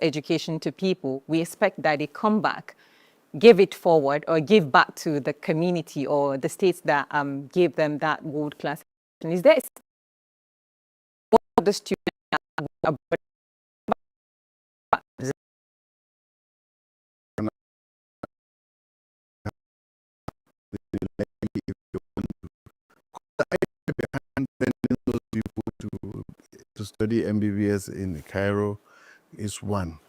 education to people, we expect that they come back, give it forward, or give back to the community or the states that gave them that world-class education. Is there one of the students those people to study MBBS in Cairo is one,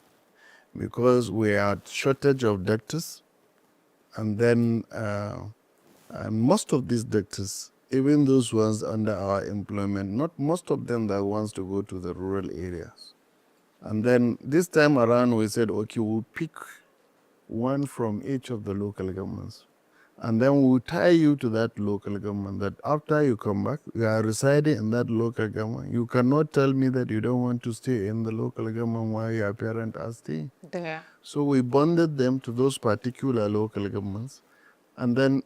because we are shortage of doctors, and then and most of these doctors, even those ones under our employment, not most of them that wants to go to the rural areas. And then this time around we said, okay, we'll pick one from each of the local governments. And then we'll tie you to that local government, that after you come back, you are residing in that local government. You cannot tell me that you don't want to stay in the local government while your parents are staying. there? So we bonded them to those particular local governments. And then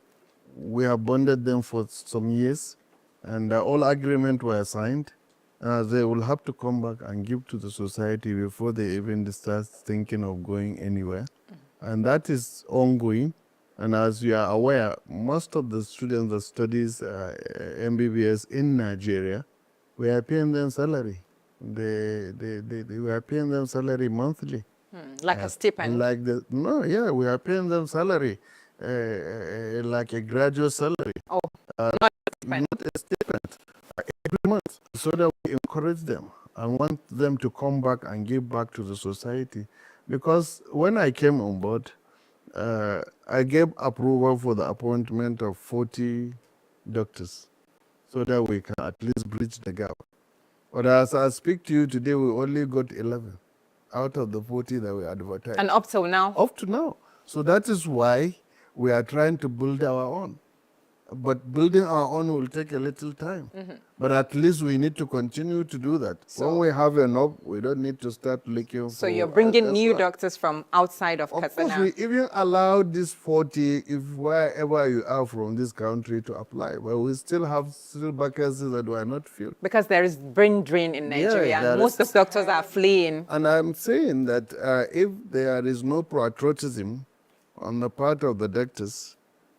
we have bonded them for some years. And all agreements were signed. They will have to come back and give to the society before they even start thinking of going anywhere. And that is ongoing. And as you are aware, most of the students that studies MBBS in Nigeria, we are paying them salary. We are paying them salary monthly. Like a stipend? We are paying them salary, like a graduate salary. Oh, not a stipend. Not a stipend, every month, so that we encourage them and want them to come back and give back to the society. Because when I came on board, I gave approval for the appointment of 40 doctors so that we can at least bridge the gap. But as I speak to you today, we only got 11 out of the 40 that we advertised. And up till now? Up to now. So that is why we are trying to build our own. But building our own will take a little time. But at least we need to continue to do that. So when we have enough, we don't need to start looking for... So you're bringing new doctors from outside of Katsina? Of course, we even allow these 40, if wherever you are from this country, to apply. But we still have vacancies that were not filled. Because there is brain drain in Nigeria, and most of doctors are fleeing. And I'm saying that if there is no patriotism on the part of the doctors,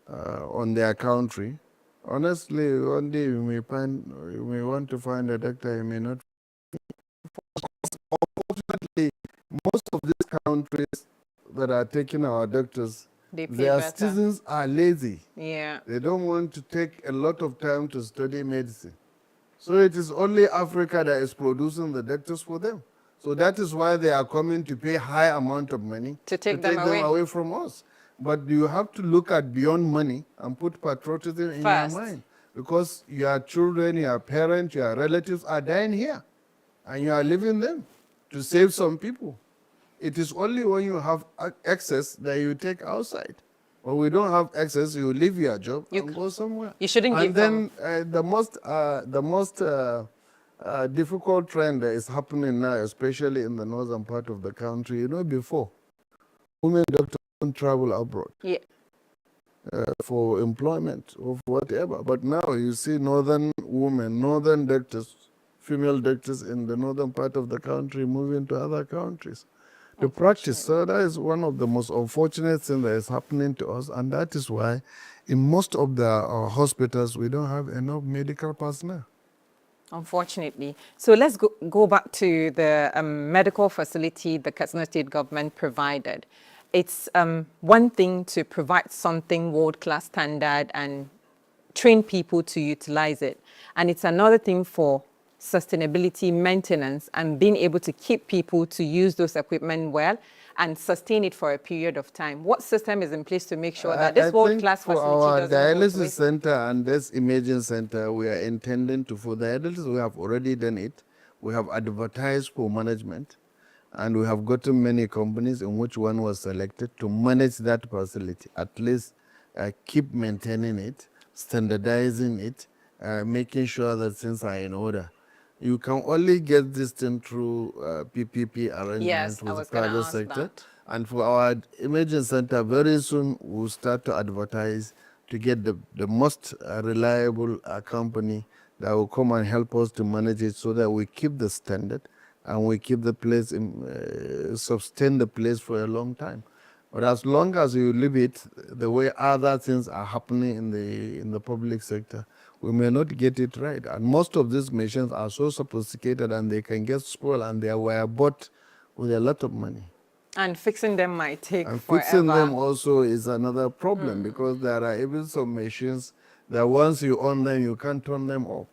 on their country, honestly, one day you may want to find a doctor, you may not. Unfortunately, most of these countries that are taking our doctors, their citizens are lazy. Yeah. They don't want to take a lot of time to study medicine. So it is only Africa that is producing the doctors for them. So that is why they are coming to pay high amount of money to take them away from us. But you have to look at beyond money and put patriotism in your mind. Because your children, your parents, your relatives are dying here. And you are leaving them to save some people. It is only when you have access that you take outside. When we don't have access, you leave your job and go somewhere. You shouldn't give them. And then the most difficult trend that is happening now, especially in the northern part of the country, you know, before, women doctors travel abroad for employment or for whatever. But now you see northern women, northern doctors, female doctors in the northern part of the country moving to other countries to practice. So that is one of the most unfortunate things that is happening to us. And that is why in most of the hospitals, we don't have enough medical personnel. Unfortunately. So let's go back to the medical facility the Katsina State government provided. It's one thing to provide something world-class standard and train people to utilize it. And it's another thing for sustainability, maintenance, and being able to keep people to use those equipment well and sustain it for a period of time. What system is in place to make sure that this world-class facility doesn't for our dialysis center and this imaging center, we are intending to, for dialysis, we have already done it. We have advertised for management. And we have gotten many companies in which one was selected to manage that facility, at least keep maintaining it, standardizing it, making sure that things are in order. You can only get this thing through PPP arrangements with the private sector. And for our imaging center, very soon we'll start to advertise to get the most reliable company that will come and help us to manage it so that we keep the standard and we keep the place sustain the place for a long time. But as long as you leave it the way other things are happening in the public sector, we may not get it right. And most of these machines are so sophisticated and they can get spoiled, and they were bought with a lot of money. And fixing them might take And forever. fixing them also is another problem, because there are even some machines that once you on them, you can't turn them off.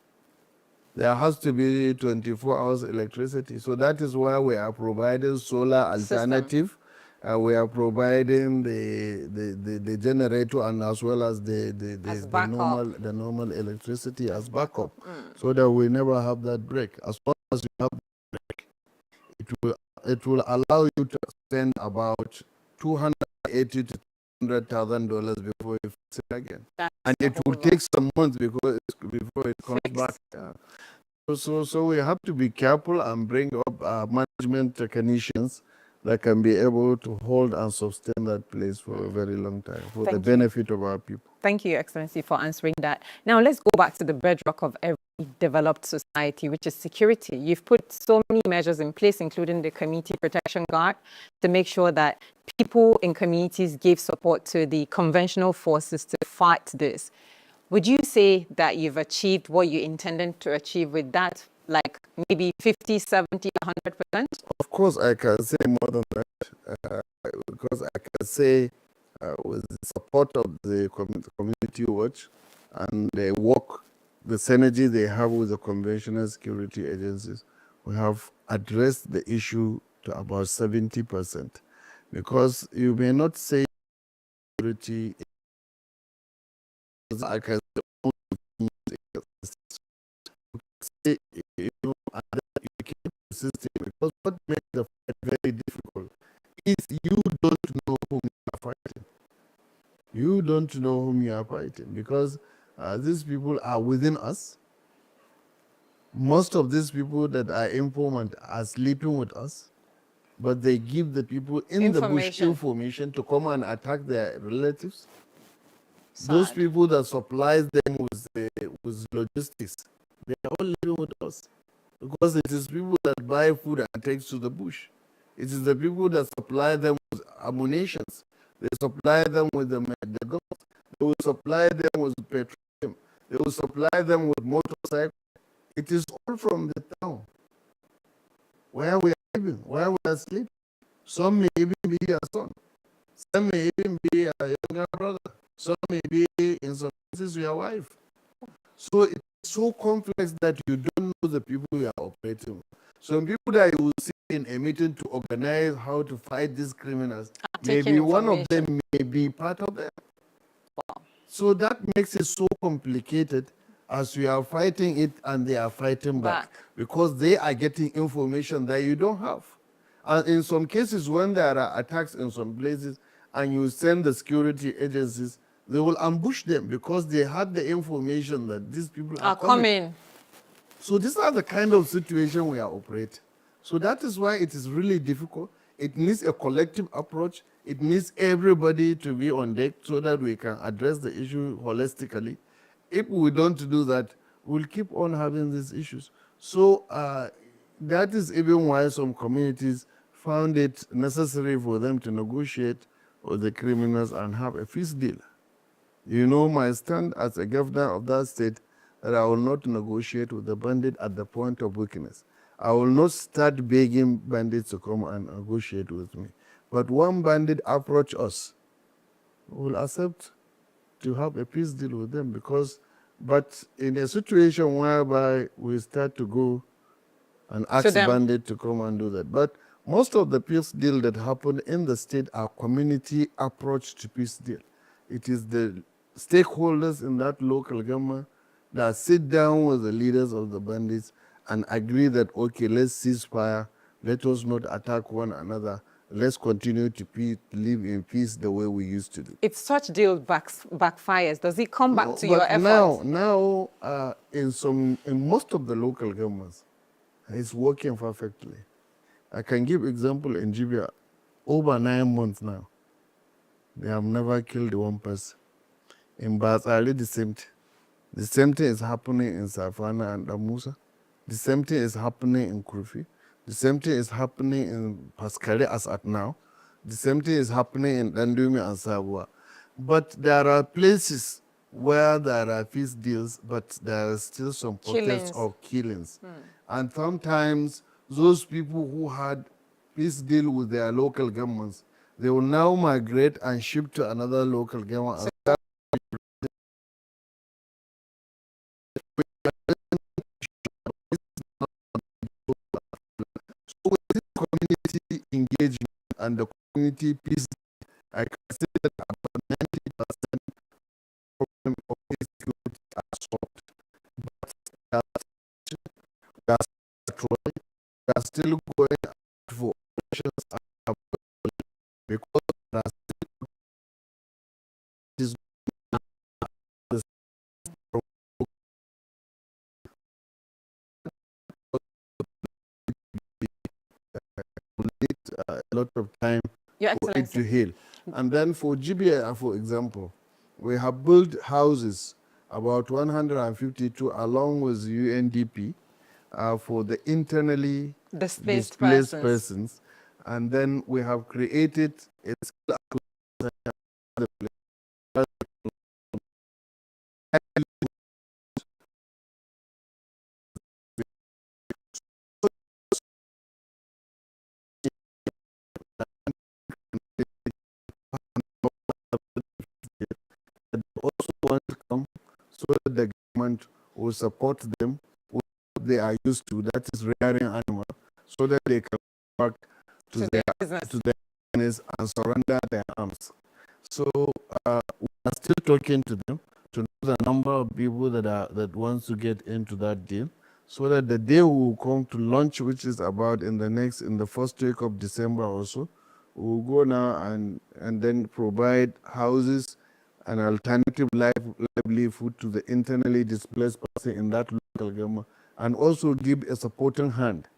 There has to be 24 hours electricity. So that is why we are providing solar alternative. We are providing the generator, and as well as the normal electricity as backup, so that we never have that break. As long as you have break, it will allow you to spend about $280,000 to $300,000 before you fix it again. And it will take some months before it comes back. So we have to be careful and bring up management technicians that can be able to hold and sustain that place for a very long time, for the benefit of our people. Thank you, Your Excellency, for answering that. Now, let's go back to the bedrock of every developed society, which is security. You've put so many measures in place, including the Community Protection Guard, to make sure that people in communities give support to the conventional forces to fight this. Would you say that you've achieved what you intended to achieve with that, like maybe 50, 70, 100%? Of course, I can say more than that, because I can say with the support of the Community Watch and the work, the synergy they have with the conventional security agencies, we have addressed the issue to about 70%. Because you may not say security, I can say, you know, you keep the system, because what makes the fight very difficult is you don't know whom you are fighting. You don't know whom you are fighting, because these people are within us. Most of these people that are informant are sleeping with us, but they give the people in the bush information to come and attack their relatives. Those people that supplies them with logistics, they are all living with us, because it is people that buy food and take to the bush. It is the people that supply them with ammunition. They supply them with the guns. They will supply them with petroleum. They will supply them with motorcycles. It is all from the town where we are living, where we are sleeping. Some may even be your son. Some may even be a younger brother. Some may be, in some cases, your wife. So it's so complex that you don't know the people you are operating with. Some people that you will see in a meeting to organize how to fight these criminals, maybe one of them may be part of them. Wow. So that makes it so complicated, as we are fighting it and they are fighting back, because they are getting information that you don't have. And in some cases, when there are attacks in some places and you send the security agencies, they will ambush them because they had the information that these people are coming. So these are the kind of situation we are operating. So that is why it is really difficult. It needs a collective approach. It needs everybody to be on deck so that we can address the issue holistically. If we don't do that, we'll keep on having these issues. So that is even why some communities found it necessary for them to negotiate with the criminals and have a peace deal. You know my stand as a governor of that state, that I will not negotiate with the bandit at the point of weakness. I will not start begging bandits to come and negotiate with me. But when bandit approach us, we will accept to have a peace deal with them, but in a situation whereby we start to go and ask bandit to come and do that. But most of the peace deal that happen in the state are community approach to peace deal. It is the stakeholders in that local government that sit down with the leaders of the bandits and agree that, okay, let's cease fire, let us not attack one another, let's continue to live in peace the way we used to do. If such deal backfires, does it come back to your efforts? Now, in most of the local governments, it's working perfectly. I can give example in Jibia, over 9 months now, they have never killed one person. In Batsari, the same thing. The same thing is happening in Safana and Amusa. The same thing is happening in Kurufi. The same thing is happening in Pascale as at now. The same thing is happening in Dandumi and Sabua. But there are places where there are peace deals, but there are still some protests Killings. or killings. And sometimes those people who had peace deal with their local governments, they will now migrate and ship to another local government. And start community engagement and the community peace, I can say that about 90% problem of insecurity are solved. But we are still going for operations because there are still this a lot of time Your for it Excellency. to heal. And then for GBA, for example, we have built houses, about 152, along with UNDP, for the internally Displaced displaced persons. persons. And then we have created a skill also want to come so that the government will support them with what they are used to, that is rearing animals, so that they can go back to their business and surrender their arms. So we are still talking to them to know the number of people that wants to get into that deal, so that the day we will come to launch, which is about in the first week of December also, we will go now and then provide houses and alternative livelihood to the internally displaced person in that local government, and also give a supporting hand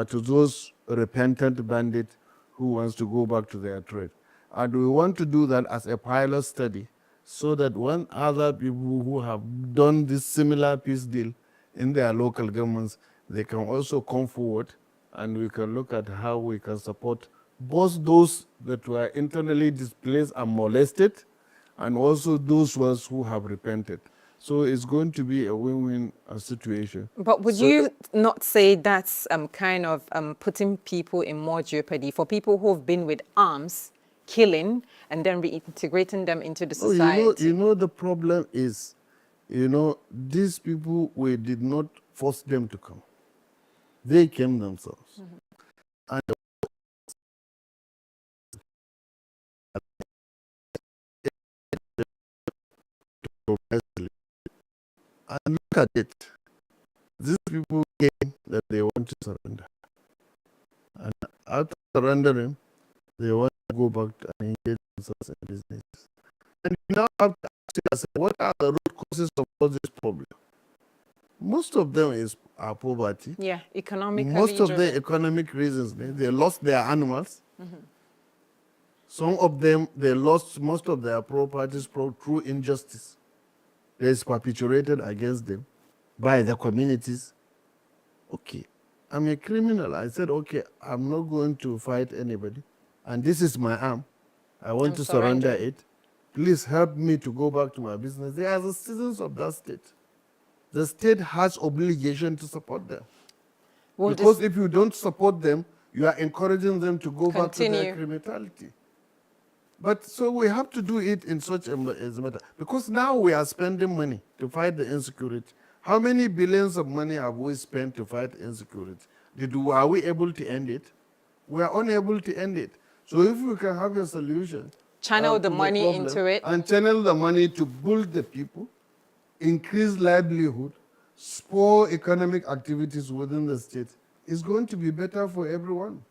to those repentant bandits who wants to go back to their trade. And we want to do that as a pilot study, so that when other people who have done this similar peace deal in their local governments, they can also come forward and we can look at how we can support both those that were internally displaced and molested, and also those ones who have repented. So it's going to be a win-win situation. But would you not say that's kind of putting people in more jeopardy for people who have been with arms, killing, and then reintegrating them into the society? You know the problem is, these people, we did not force them to come. They came themselves. And and look at it. These people came that they want to surrender. And after surrendering, they want to go back and engage themselves in business. And you now have to ask yourself, what are the root causes of all this problem? Most of them are poverty. Yeah, economically Most of driven. the economic reasons, they lost their animals. Some of them, they lost most of their properties through injustice that is perpetuated against them by the communities. Okay, I'm a criminal. I said, okay, I'm not going to fight anybody. And this is my arm. I want to surrender it. Please help me to go back to my business. They are the citizens of that state. The state has obligation to support them. Well, because if you don't support them, you are encouraging them to go back to their criminality. But so we have to do it in such a matter. Because now we are spending money to fight the insecurity. How many billions of money have we spent to fight insecurity? Are we able to end it? We are unable to end it. So if we can have a solution, channel the money into it, and channel the money to build the people, increase livelihood, spur economic activities within the state, it's going to be better for everyone.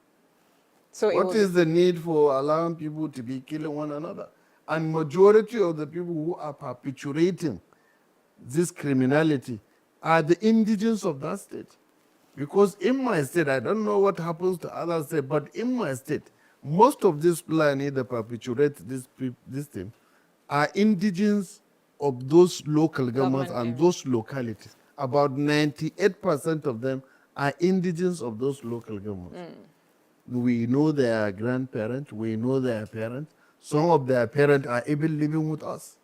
So what is the need for allowing people to be killing one another? And majority of the people who are perpetuating this criminality are the indigenous of that state. Because in my state, I don't know what happens to other states, but in my state, most of these Fulani that perpetuate this thing are indigenous of those local governments and those localities. About 98% of them are indigents of those local governments. We know their grandparents, we know their parents. Some of their parents are even living with us.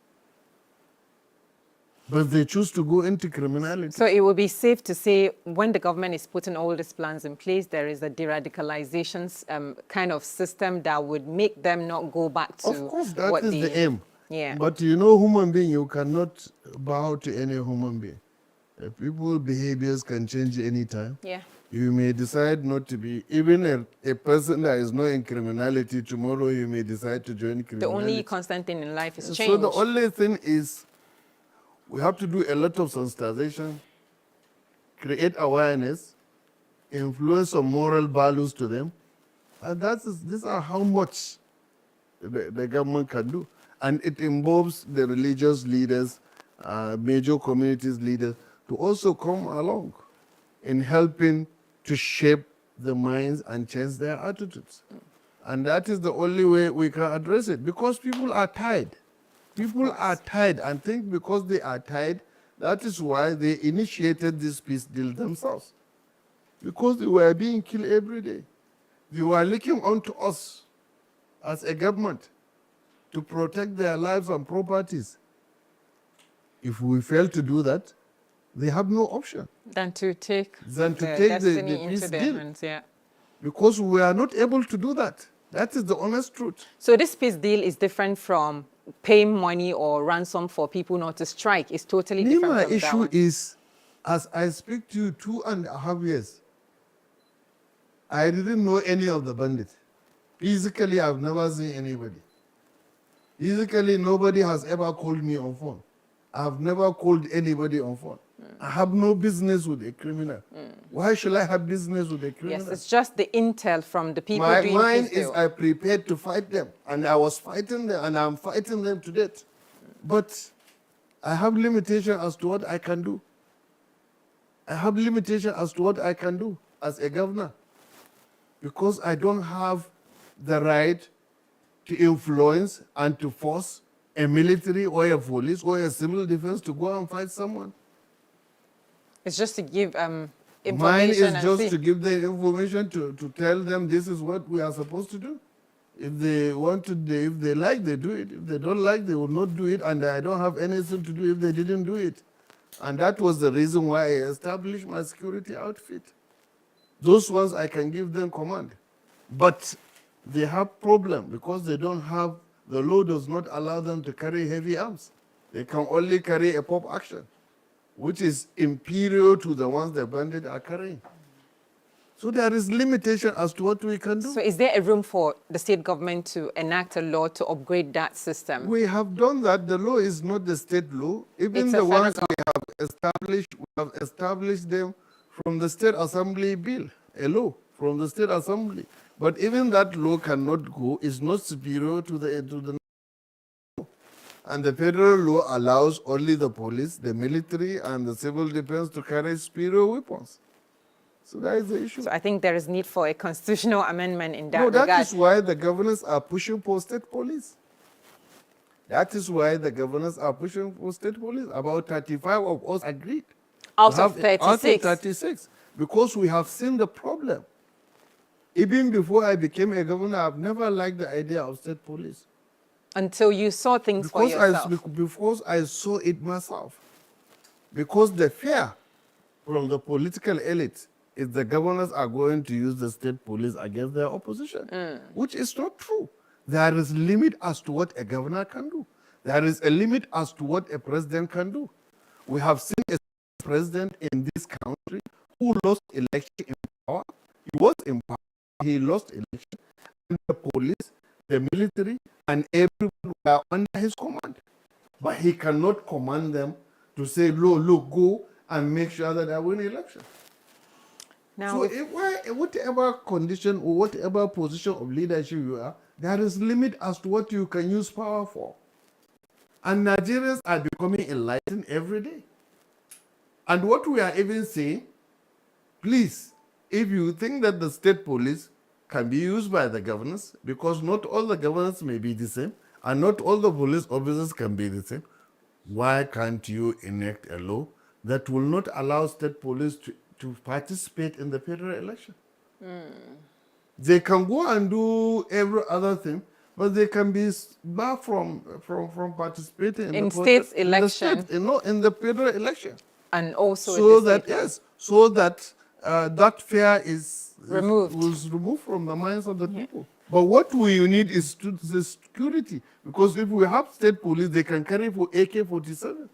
But they choose to go into criminality. So it would be safe to say when the government is putting all these plans in place, there is a de-radicalization kind of system that would make them not go back to Of course, that what is they, the aim. Yeah. But you know, human being, you cannot bow to any human being. People's behaviors can change anytime. Yeah. You may decide not to be, even a person that is not in criminality, tomorrow you may decide to join The criminality. only constant thing in life is change. So the only thing is we have to do a lot of sensitization, create awareness, influence some moral values to them. And these are how much the government can do. And it involves the religious leaders, major communities leaders, to also come along in helping to shape the minds and change their attitudes. And that is the only way we can address it, because people are tired. People are tired and think because they are tired, that is why they initiated this peace deal themselves. Because they were being killed every day. They were looking onto us as a government to protect their lives and properties. If we fail to do that, they have no option Than to take the destiny into peace their deal. hands, yeah. Because we are not able to do that. That is the honest truth. So this peace deal is different from paying money or ransom for people not to strike. It's totally different My from that issue one. is, as I speak to you 2.5 years, I didn't know any of the bandits. Physically, I've never seen anybody. Physically, nobody has ever called me on phone. I've never called anybody on phone. I have no business with a criminal. Why should I have business with a criminal? Yes, it's just the intel from the people My doing mind peace is deal. I prepared to fight them, and I was fighting them, and I'm fighting them to death. But I have limitation as to what I can do. I have limitation as to what I can do as a governor, because I don't have the right to influence and to force a military or a police or a civil defense to go and fight someone. It's just to give information. Mine is and just see. to give the information to tell them this is what we are supposed to do. If they want to, if they like, they do it. If they don't like, they will not do it. And I don't have anything to do if they didn't do it. And that was the reason why I established my security outfit. Those ones I can give them command. But they have problem because they don't have, the law does not allow them to carry heavy arms. They can only carry a pop action, which is inferior to the ones the bandits are carrying. So there is limitation as to what we can do. So is there a room for the state government to enact a law to upgrade that system? We have done that. The law is not the state law. Even It's the a ones federal- we have established them from the State Assembly bill, a law from the State Assembly. But even that law cannot go, is not superior to the law. And the federal law allows only the police, the military, and the civil defense to carry superior weapons. So that is the issue. So I think there is need for a constitutional amendment in that No, that regard. is why the governors are pushing for state police. That is why the governors are pushing for state police. About 35 of us agreed. Out to of have it- Out of 36. 36. Because we have seen the problem. Even before I became a governor, I've never liked the idea of state police. Until you saw things for yourself. Because I saw it myself. Because the fear from the political elite is the governors are going to use the state police against their opposition, which is not true. There is a limit as to what a governor can do. There is a limit as to what a president can do. We have seen a president in this country who lost election in power. He was in power, he lost election, and the police, the military, and everyone were under his command. But he cannot command them to say, look, go and make sure that I win election. Now, So whatever condition or whatever position of leadership you are, there is limit as to what you can use power for. And Nigerians are becoming enlightened every day. And what we are even saying, please, if you think that the state police can be used by the governors, because not all the governors may be the same, and not all the police officers can be the same, why can't you enact a law that will not allow state police to participate in the federal election. They can go and do every other thing, but they can be barred from participating In the state's in the election. state, in the federal election. And also So in the that state one. yes, so that that fear Removed. was removed from the minds of the people. But what we need is the security, because if we have state police, they can carry for AK-47.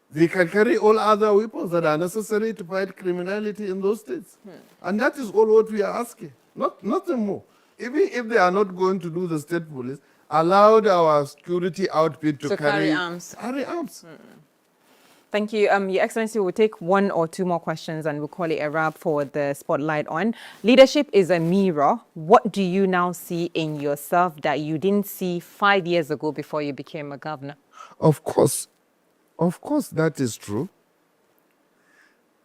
They can carry all other weapons that are necessary to fight criminality in those states. And that is all what we are asking, nothing more. Even if they are not going to do the state police, allow our security outfit to carry arms. Carry arms. Thank you. Your Excellency, we'll take one or two more questions and we'll call it a wrap for the spotlight on. Leadership is a mirror. What do you now see in yourself that you didn't see 5 years ago before you became a governor? Of course, that is true.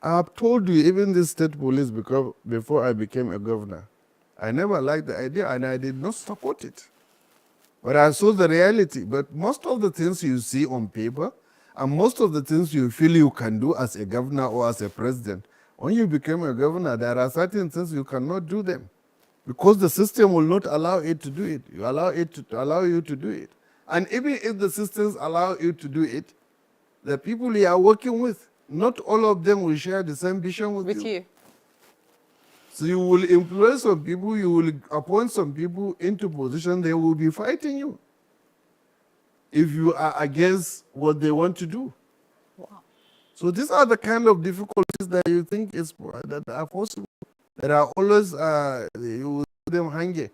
I've told you, even the state police, because before I became a governor, I never liked the idea and I did not support it. But I saw the reality. But most of the things you see on paper and most of the things you feel you can do as a governor or as a president, when you become a governor, there are certain things you cannot do them because the system will not allow it to do it. You allow it to allow you to do it. And even if the systems allow you to do it, the people you are working with, not all of them will share the same vision with you. So you will employ some people, you will appoint some people into position, they will be fighting you if you are against what they want to do. Wow. So these are the kind of difficulties that you think that are possible. There are always, you will see them hanging.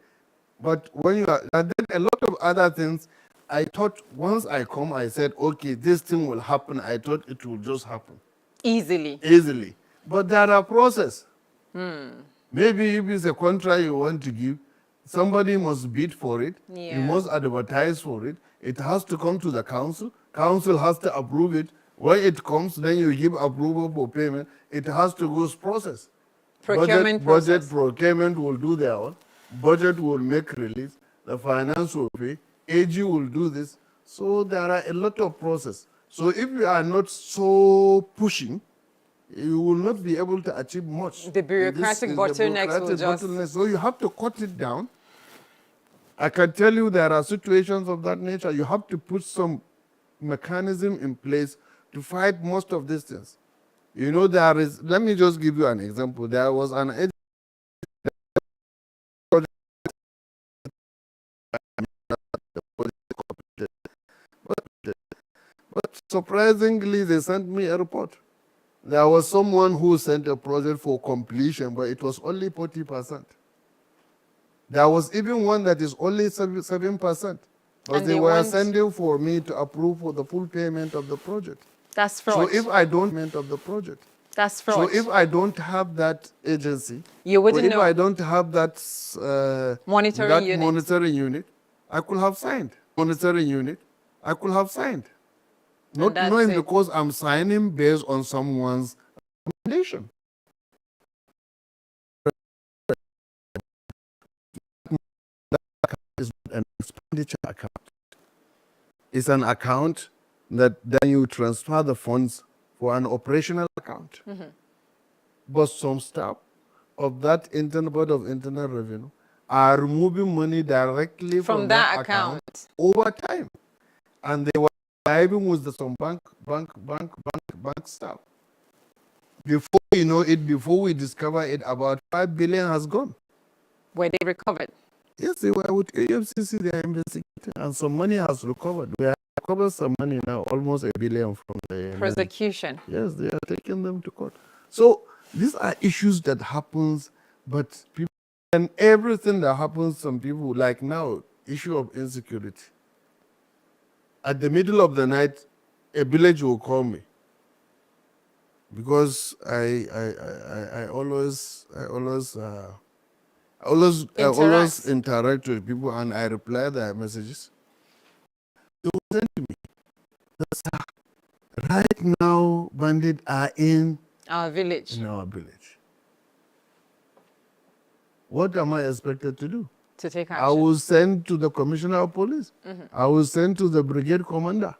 But when you are, and then a lot of other things, I thought once I come, I said, okay, this thing will happen. I thought it will just happen. Easily. But there are process. Maybe if it's a contract you want to give, somebody must bid for it. You must advertise for it. It has to come to the council. Council has to approve it. When it comes, then you give approval for payment. It has to go process. Procurement process. Budget procurement will do their own. Budget will make release. The finance will pay. AG will do this. So there are a lot of process. So if you are not so pushing, you will not be able to achieve much. The bureaucratic bottlenecks will just... So you have to cut it down. I can tell you there are situations of that nature. You have to put some mechanism in place to fight most of these things. You know, let me just give you an example. There was an agency but surprisingly, they sent me a report. There was someone who sent a project for completion, but it was only 40%. There was even one that is only 7%. But they were sending for me to approve for the full payment of the project. That's fraud. So if I don't payment of the project. That's fraud. So if I don't have that agency, you wouldn't know. If I don't have that monitoring unit, I could have signed. Monitoring unit, I could have signed. Not knowing because I'm signing based on someone's recommendation. It's an expenditure account. It's an account that then you transfer the funds for an operational account. But some staff of that Board of Internal Revenue are removing money directly from that account over time. And they were bribing with some bank staff. Before you know it, before we discover it, about 5 billion has gone. Were they recovered? Yes, they were with AFCC, they are investigating, and some money has recovered. We have recovered some money now, almost 1 billion from the prosecution. Yes, they are taking them to court. So these are issues that happens, but people, and everything that happens, some people, like now, issue of insecurity. At the middle of the night, a village will call me because I always interact with people and I reply their messages. They will send to me, sir, right now bandits are in our village. In our village. What am I expected to do? To take action. I will send to the commissioner of police. I will send to the brigade commander,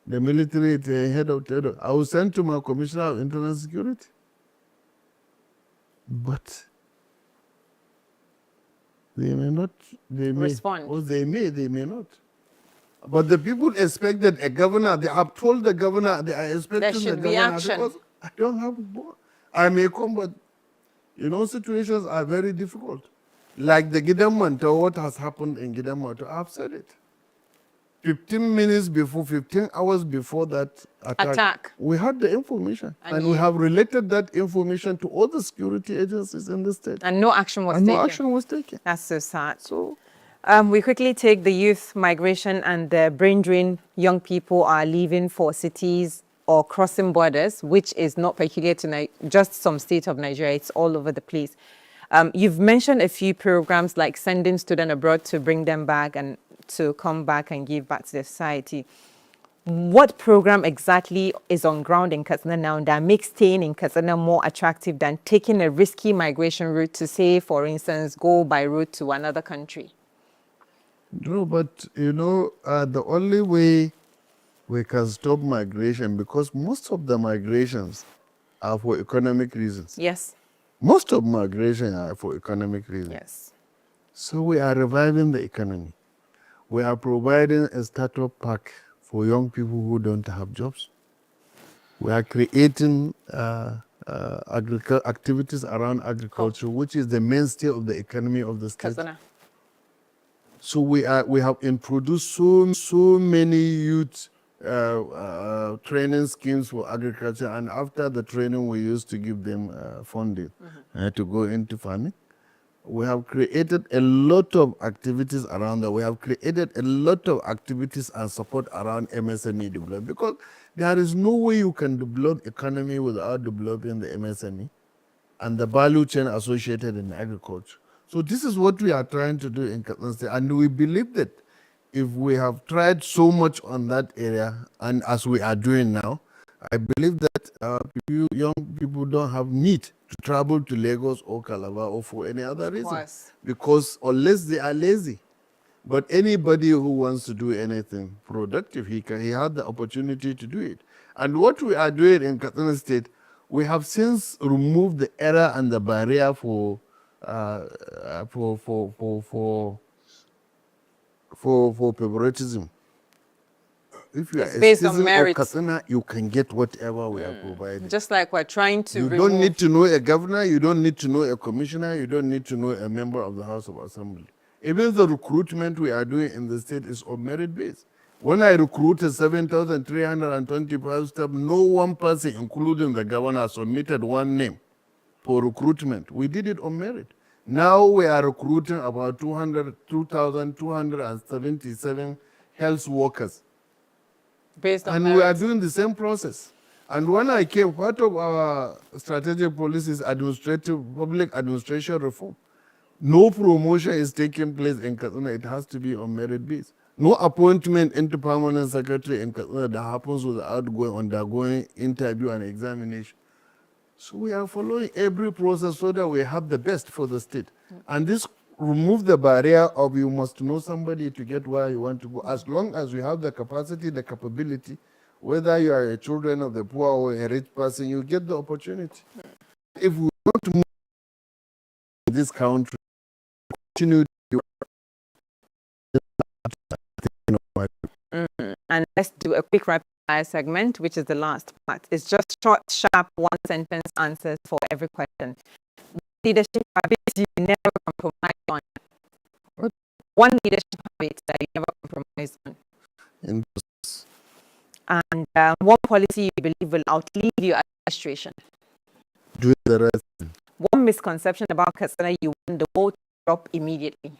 the military, the head of terror. I will send to my commissioner of internal security. but they may not, they may Respond. or they may not. But the people expected a governor. They have told the governor they are expecting should the be governor action. because I don't have. I may come, but situations are very difficult. Like the Gidamanto, what has happened in Gidamanto, I've said it. 15 hours before that attack. We had the information. And we have related that information to all the security agencies in the state. And no action was And taken. no action was taken. That's so sad. So we quickly take the youth migration and the brain drain. Young people are leaving for cities or crossing borders, which is not peculiar to just some state of Nigeria. It's all over the place. You've mentioned a few programs like sending students abroad to bring them back and to come back and give back to the society. What program exactly is on ground in Katsina now that makes staying in Katsina more attractive than taking a risky migration route to, say, for instance, go by road to another country? No, but the only way we can stop migration, because most of the migrations are for economic reasons. Yes. Most of migration are for economic reasons. Yes. So we are reviving the economy. We are providing a startup pack for young people who don't have jobs. We are creating activities around agriculture, which is the mainstay of the economy of the state. Katsina. So we have introduced so many youth training schemes for agriculture, and after the training we used to give them funding to go into farming. We have created a lot of activities around that. We have created a lot of activities and support around MSME development, because there is no way you can develop economy without developing the MSME and the value chain associated in agriculture. So this is what we are trying to do in Katsina State, and we believe that if we have tried so much on that area, and as we are doing now, I believe that young people don't have need to travel to Lagos or Calabar or for any other reason, because unless they are lazy. But anybody who wants to do anything productive, he had the opportunity to do it. And what we are doing in Katsina State, we have since removed the error and the barrier for favoritism. If you are a citizen of Katsina, you can get whatever we are providing. Just like we're trying to You don't need to know a governor, you don't need to know a commissioner, you don't need to know a member of the House of Assembly. Even the recruitment we are doing in the state is on merit base. When I recruited 7,325 staff, no one person, including the governor, submitted one name for recruitment. We did it on merit. Now we are recruiting about 2,277 health workers. Based on and merit. We are doing the same process. And when I came, part of our strategic policy is public administration reform. No promotion is taking place in Katsina. It has to be on merit base. No appointment into permanent secretary in Katsina that happens without undergoing interview and examination. So we are following every process so that we have the best for the state. And this remove the barrier of you must know somebody to get where you want to go. As long as you have the capacity, the capability, whether you are a children of the poor or a rich person, you get the opportunity. If we want to move this country, continue to And let's do a quick rapid fire segment, which is the last part. It's just short, sharp, one sentence answers for every question. Leadership habits you never compromise on. One leadership habit that you never compromise on. And one policy you believe will outlive your administration. Do the rest. One misconception about Katsina you want the world to drop immediately.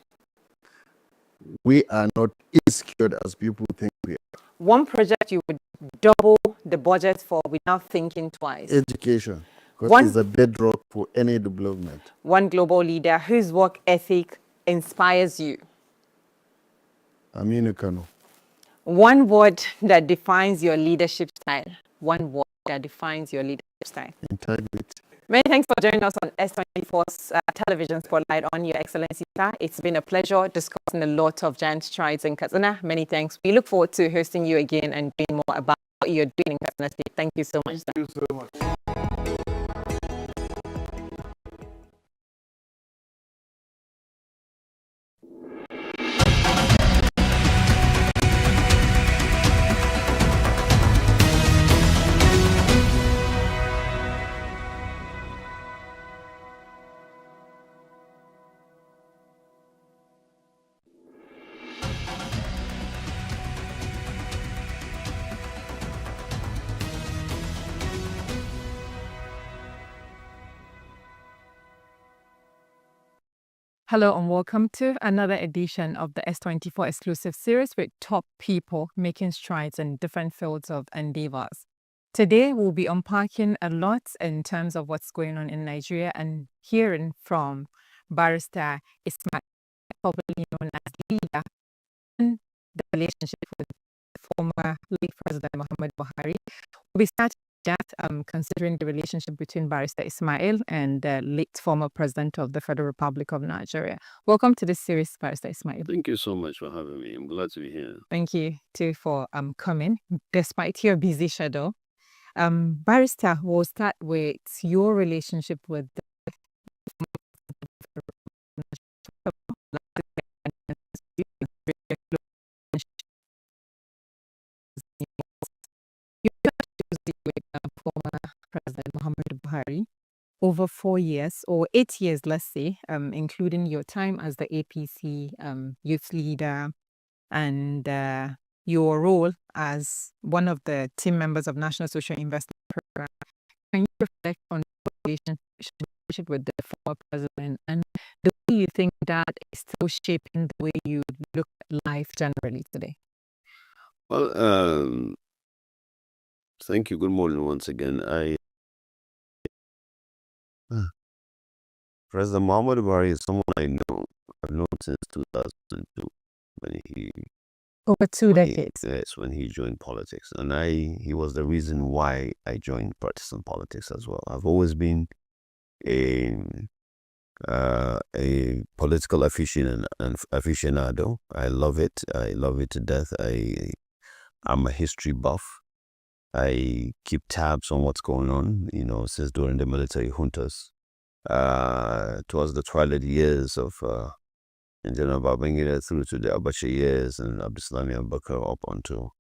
We are not as secured as people think we are. One project you would double the budget for without thinking twice. Education. Because it's a bedrock for any development. One global leader whose work ethic inspires you. Aminu Kano. One word that defines your leadership style. One word that defines your leadership style. Integrity. Many thanks for joining us on S24's television spotlight on Your Excellency, sir. It's been a pleasure discussing a lot of giant strides in Katsina. Many thanks. We look forward to hosting you again and doing more about what you're doing in Katsina State. Thank you so much, sir. Thank you so much. Hello and welcome to another edition of the S24 exclusive series with top people making strides in different fields of endeavors. Today, we'll be unpacking a lot in terms of what's going on in Nigeria and hearing from Barrister Ismail, popularly known as Leader, and the relationship with former late President Muhammad Buhari. We'll be starting that, considering the relationship between Barrister Ismail and the late former President of the Federal Republic of Nigeria. Welcome to this series, Barrister Ismail. Thank you so much for having me. I'm glad to be here. Thank you too for coming, despite your busy schedule. Barrister, we'll start with your relationship with the former President Muhammad Buhari over 4 years or 8 years, let's say, including your time as the APC youth leader and your role as one of the team members of National Social Investment Program. Can you reflect on your relationship with the former president and the way you think that is still shaping the way you look at life generally today? Well, thank you. Good morning once again. President Muhammad Buhari is someone I know. I've known since 2002 when he Over 2 decades. Yes, when he joined politics, and he was the reason why I joined partisan politics as well. I've always been a political aficionado. I love it. I love it to death. I'm a history buff. I keep tabs on what's going on, since during the military juntas. Towards the twilight years of General Babangida through to the Abacha years and Abdulsalami Abubakar up onto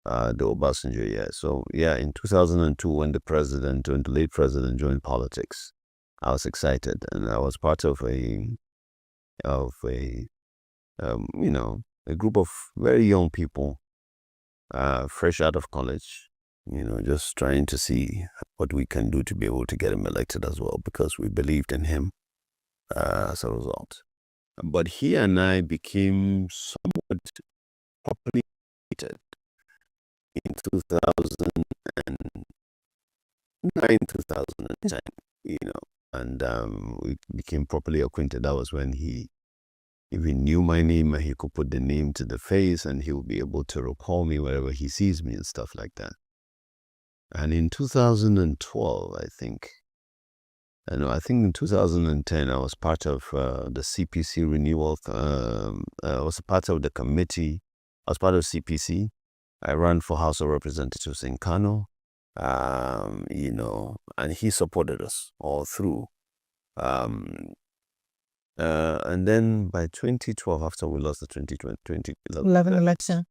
the Obasanjo years. So yeah, in 2002 when the late president joined politics, I was excited, and I was part of a group of very young people, fresh out of college, just trying to see what we can do to be able to get him elected as well, because we believed in him as a result. But he and I became somewhat properly acquainted in 2009, 2010, and we became properly acquainted. That was when he even knew my name, and he could put the name to the face, and he would be able to recall me wherever he sees me and stuff like that. And in 2012, I think in 2010, I was part of the CPC renewal. I was a part of the committee. I was part of CPC. I ran for House of Representatives in Kano, and he supported us all through. And then by 2012, after we lost the 2011 election,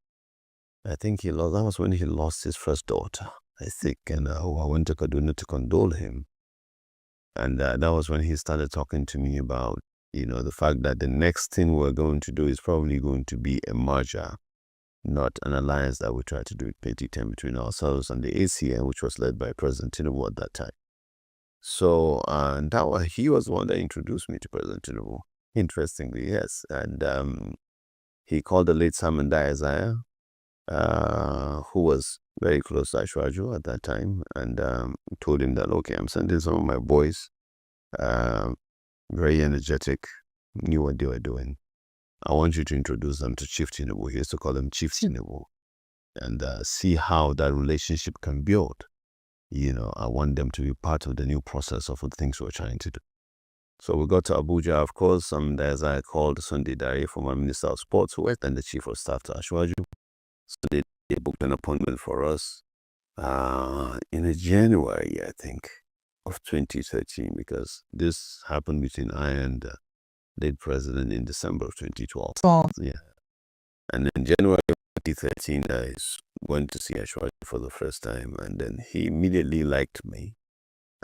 I think that was when he lost his first daughter, I think, and I went to Kaduna to condole him. And that was when he started talking to me about, the fact that the next thing we're going to do is probably going to be a merger, not an alliance that we tried to do in 2010 between ourselves and the ACN, which was led by President Tinubu at that time. So, and he was the one that introduced me to President Tinubu, interestingly, yes. And he called the late Simon Isaiah, who was very close to Ashwaju at that time, and told him that, okay, I'm sending some of my boys, very energetic, knew what they were doing. I want you to introduce them to Chief Tinubu. He used to call them Chief Tinubu, and see how that relationship can build. I want them to be part of the new process of the things we're trying to do. So we got to Abuja, of course. As I called Sunday Dare, former Minister of Sports, who was then the Chief of Staff to Ashwaju. So they booked an appointment for us in January, I think, of 2013, because this happened between I and the late president in December of 2012. Yeah. And in January of 2013, I went to see Ashwaju for the first time, and then he immediately liked me,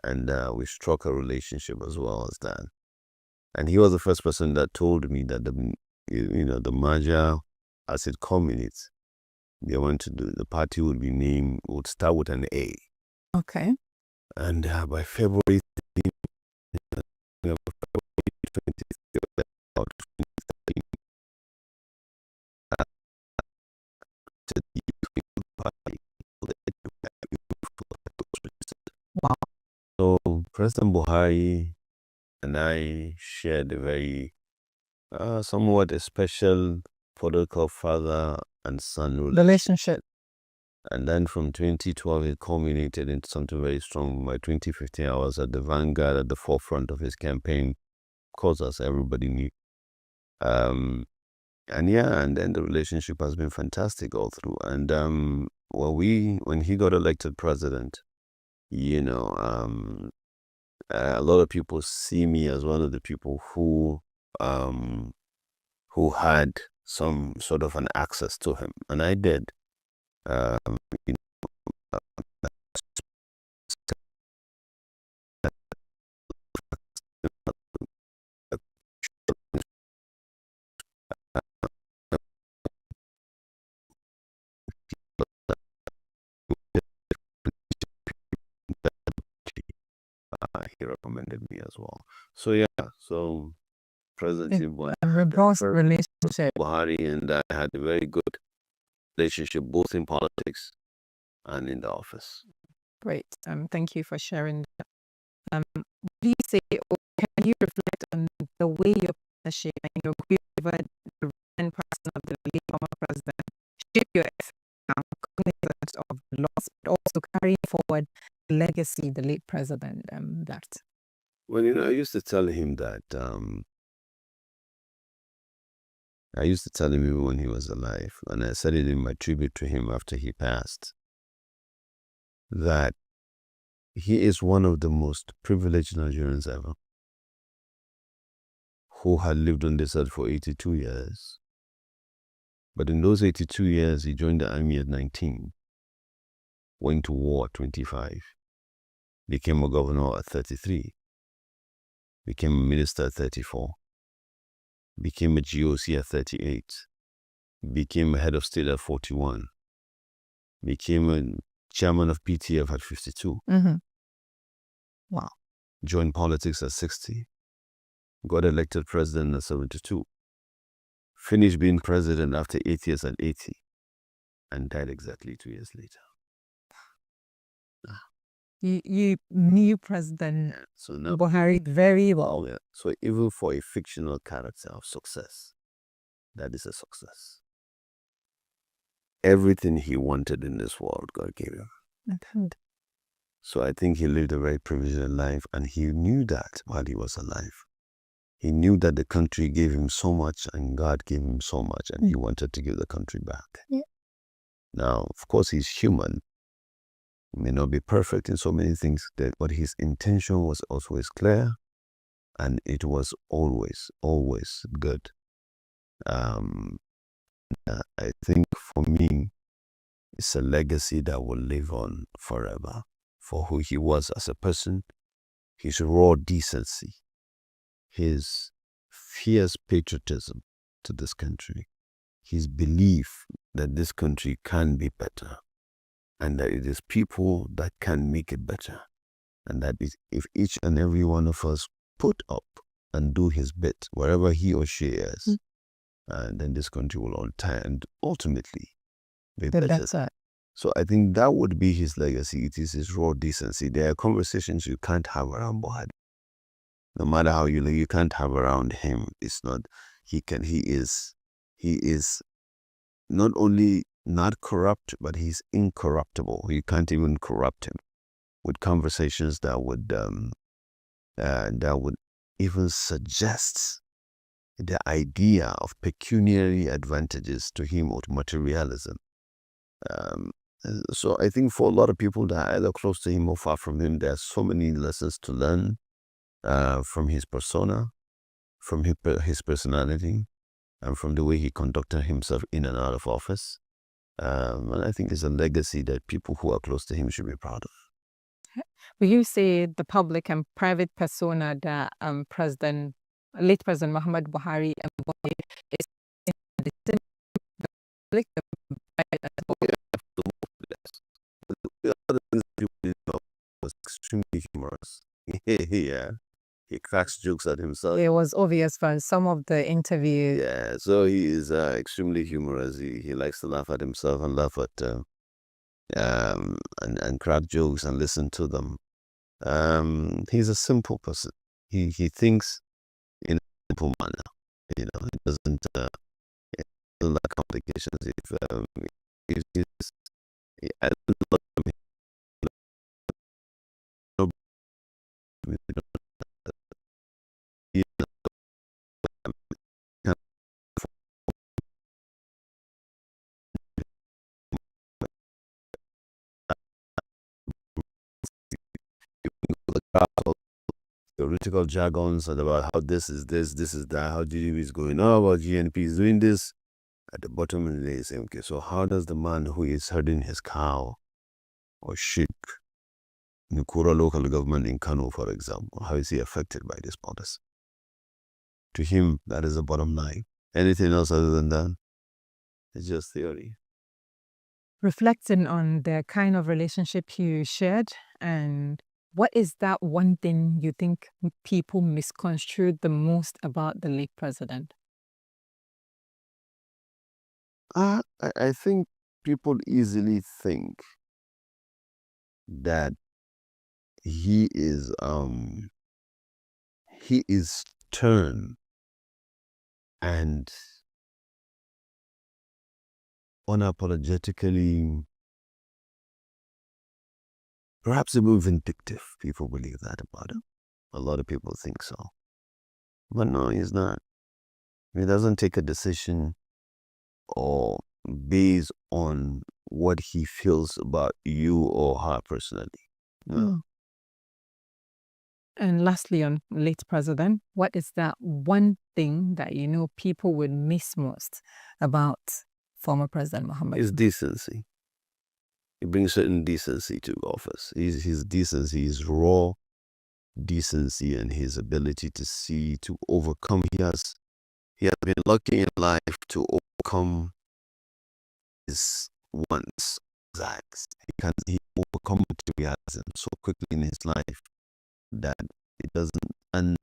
and we struck a relationship as well as that. And he was the first person that told me that the merger, as it culminates, they want to do, the party would start with an A. Okay. And by February 13, Wow. So President Buhari and I shared a very somewhat a special political father and son Relationship. And then from 2012, it culminated into something very strong. By 2015, I was at the vanguard, at the forefront of his campaign, of course, as everybody knew. And then the relationship has been fantastic all through. And when he got elected president, a lot of people see me as one of the people who had some sort of an access to him, and I did. Um, you he recommended me as well. So President Relationship. Buhari and I had a very good relationship, both in politics and in the office. Great. Thank you for sharing that. Please say, or can you reflect on the way your partnership and your given the and person of the late former president shape your cognizance of loss, but also carry forward the legacy the late president that. Well, I used to tell him that I used to tell him even when he was alive, and I said it in my tribute to him after he passed, that he is one of the most privileged Nigerians ever, who had lived on this earth for 82 years. But in those 82 years, he joined the army at 19, went to war at 25, became a governor at 33, became a minister at 34, became a GOC at 38, became a head of state at 41, became a chairman of PTF at 52. Mm-hmm. Wow. Joined politics at 60, got elected president at 72, finished being president after 8 years at 80, and died exactly 2 years later. You knew President So now, Buhari very well. yeah. So even for a fictional character of success, that is a success. Everything he wanted in this world, God gave him. So I think he lived a very privileged life, and he knew that while he was alive. He knew that the country gave him so much, and God gave him so much, and he wanted to give the country back. Yeah. Now, of course, he's human. He may not be perfect in so many things, but his intention was always clear, and it was always good. I think for me, it's a legacy that will live on forever for who he was as a person, his raw decency, his fierce patriotism to this country, his belief that this country can be better, and that it is people that can make it better, and that if each and every one of us put up and do his bit wherever he or she is, and then this country will ultimately be better. So I think that would be his legacy. It is his raw decency. There are conversations you can't have around Buhari. No matter how you live, you can't have around him. It's not, he is not only not corrupt, but he's incorruptible. You can't even corrupt him with conversations that would even suggest the idea of pecuniary advantages to him or to materialism. So I think for a lot of people that are either close to him or far from him, there are so many lessons to learn from his persona, from his personality, and from the way he conducted himself in and out of office. And I think it's a legacy that people who are close to him should be proud of. Will you say the public and private persona that late President Muhammad Buhari embodied is the same public and private as well? The other things people didn't know was extremely humorous. Yeah. He cracks jokes at himself. It was obvious from some of the interviews. Yeah, so he is extremely humorous. He likes to laugh at himself and laugh at and crack jokes and listen to them. He's a simple person. He thinks in a simple manner. He doesn't like complications. I don't know, you know, kind of theoretical jargons and about how this is this, this is that, how GDP is going, about GNP is doing this. At the bottom of the day, say, okay, so how does the man who is herding his cow or sheep in the Kura local government in Kano, for example, how is he affected by this policy? To him, that is the bottom line. Anything else other than that, it's just theory. Reflecting on the kind of relationship you shared, and what is that one thing you think people misconstrued the most about the late president? I think people easily think that he is stern and unapologetically, perhaps even vindictive. People believe that about him. A lot of people think so. But no, he's not. He doesn't take a decision or based on what he feels about you or her personally. No. And lastly, on late president, what is that one thing that you know people would miss most about former President Muhammad? His decency. He brings certain decency to office. His decency, his raw decency, and his ability to see, to overcome. He has been lucky in life to overcome his wants, desires. He overcome materialism so quickly in his life that it doesn't. And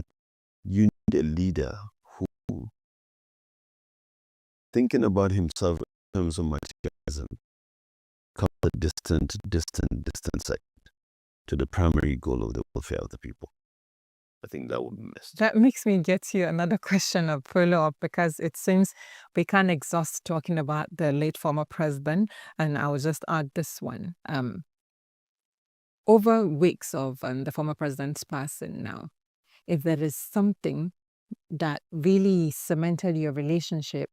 you need a leader who, thinking about himself in terms of materialism, comes a distant second to the primary goal of the welfare of the people. I think that would be missed. That makes me get you another question of follow-up, because it seems we can't exhaust talking about the late former president, and I will just add this one. Over weeks of the former president's passing now, if there is something that really cemented your relationship,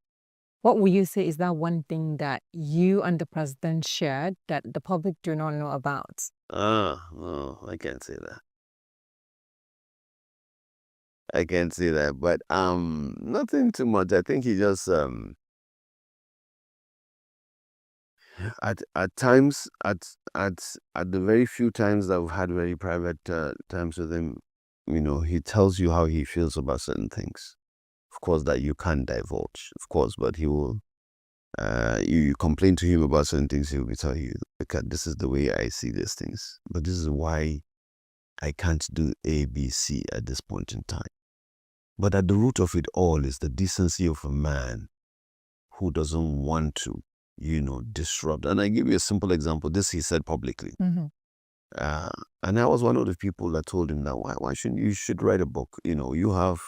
what would you say is that one thing that you and the president shared that the public do not know about? No, I can't say that. I can't say that, but nothing too much. I think he just at times, at the very few times that I've had very private times with him, he tells you how he feels about certain things. Of course, that you can't divulge, of course, but he will. You complain to him about certain things, he will tell you, "Look, this is the way I see these things, but this is why I can't do A, B, C at this point in time." But at the root of it all is the decency of a man who doesn't want to, disrupt. And I give you a simple example. This he said publicly. Mm-hmm. And I was one of the people that told him that why shouldn't you should write a book? You have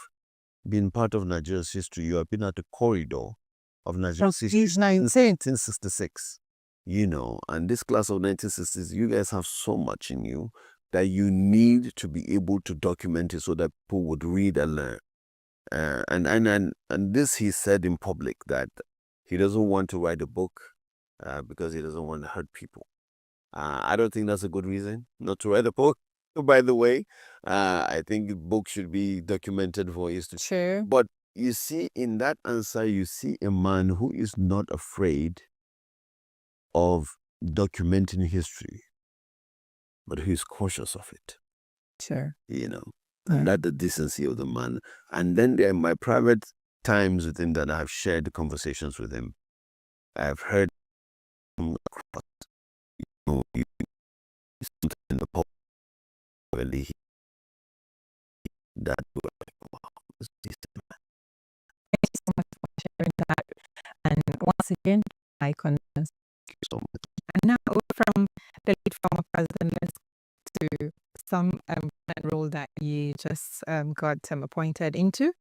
been part of Nigeria's history. You have been at the corridor of Nigeria's history since 1966. And this class of 1960s, you guys have so much in you that you need to be able to document it so that people would read and learn. And this he said in public, that he doesn't want to write a book because he doesn't want to hurt people. I don't think that's a good reason not to write a book. By the way, I think books should be documented for history. Sure. But you see, in that answer, you see a man who is not afraid of documenting history, but who is cautious of it. Sure. And that's the decency of the man. And then there are my private times with him that I've shared conversations with him. I've heard him across, in the pub, really, that was decent man. Thank you so much for sharing that. And once again, I condone. Thank you so much. And now, from the late former president, let's go to some role that you just got appointed into.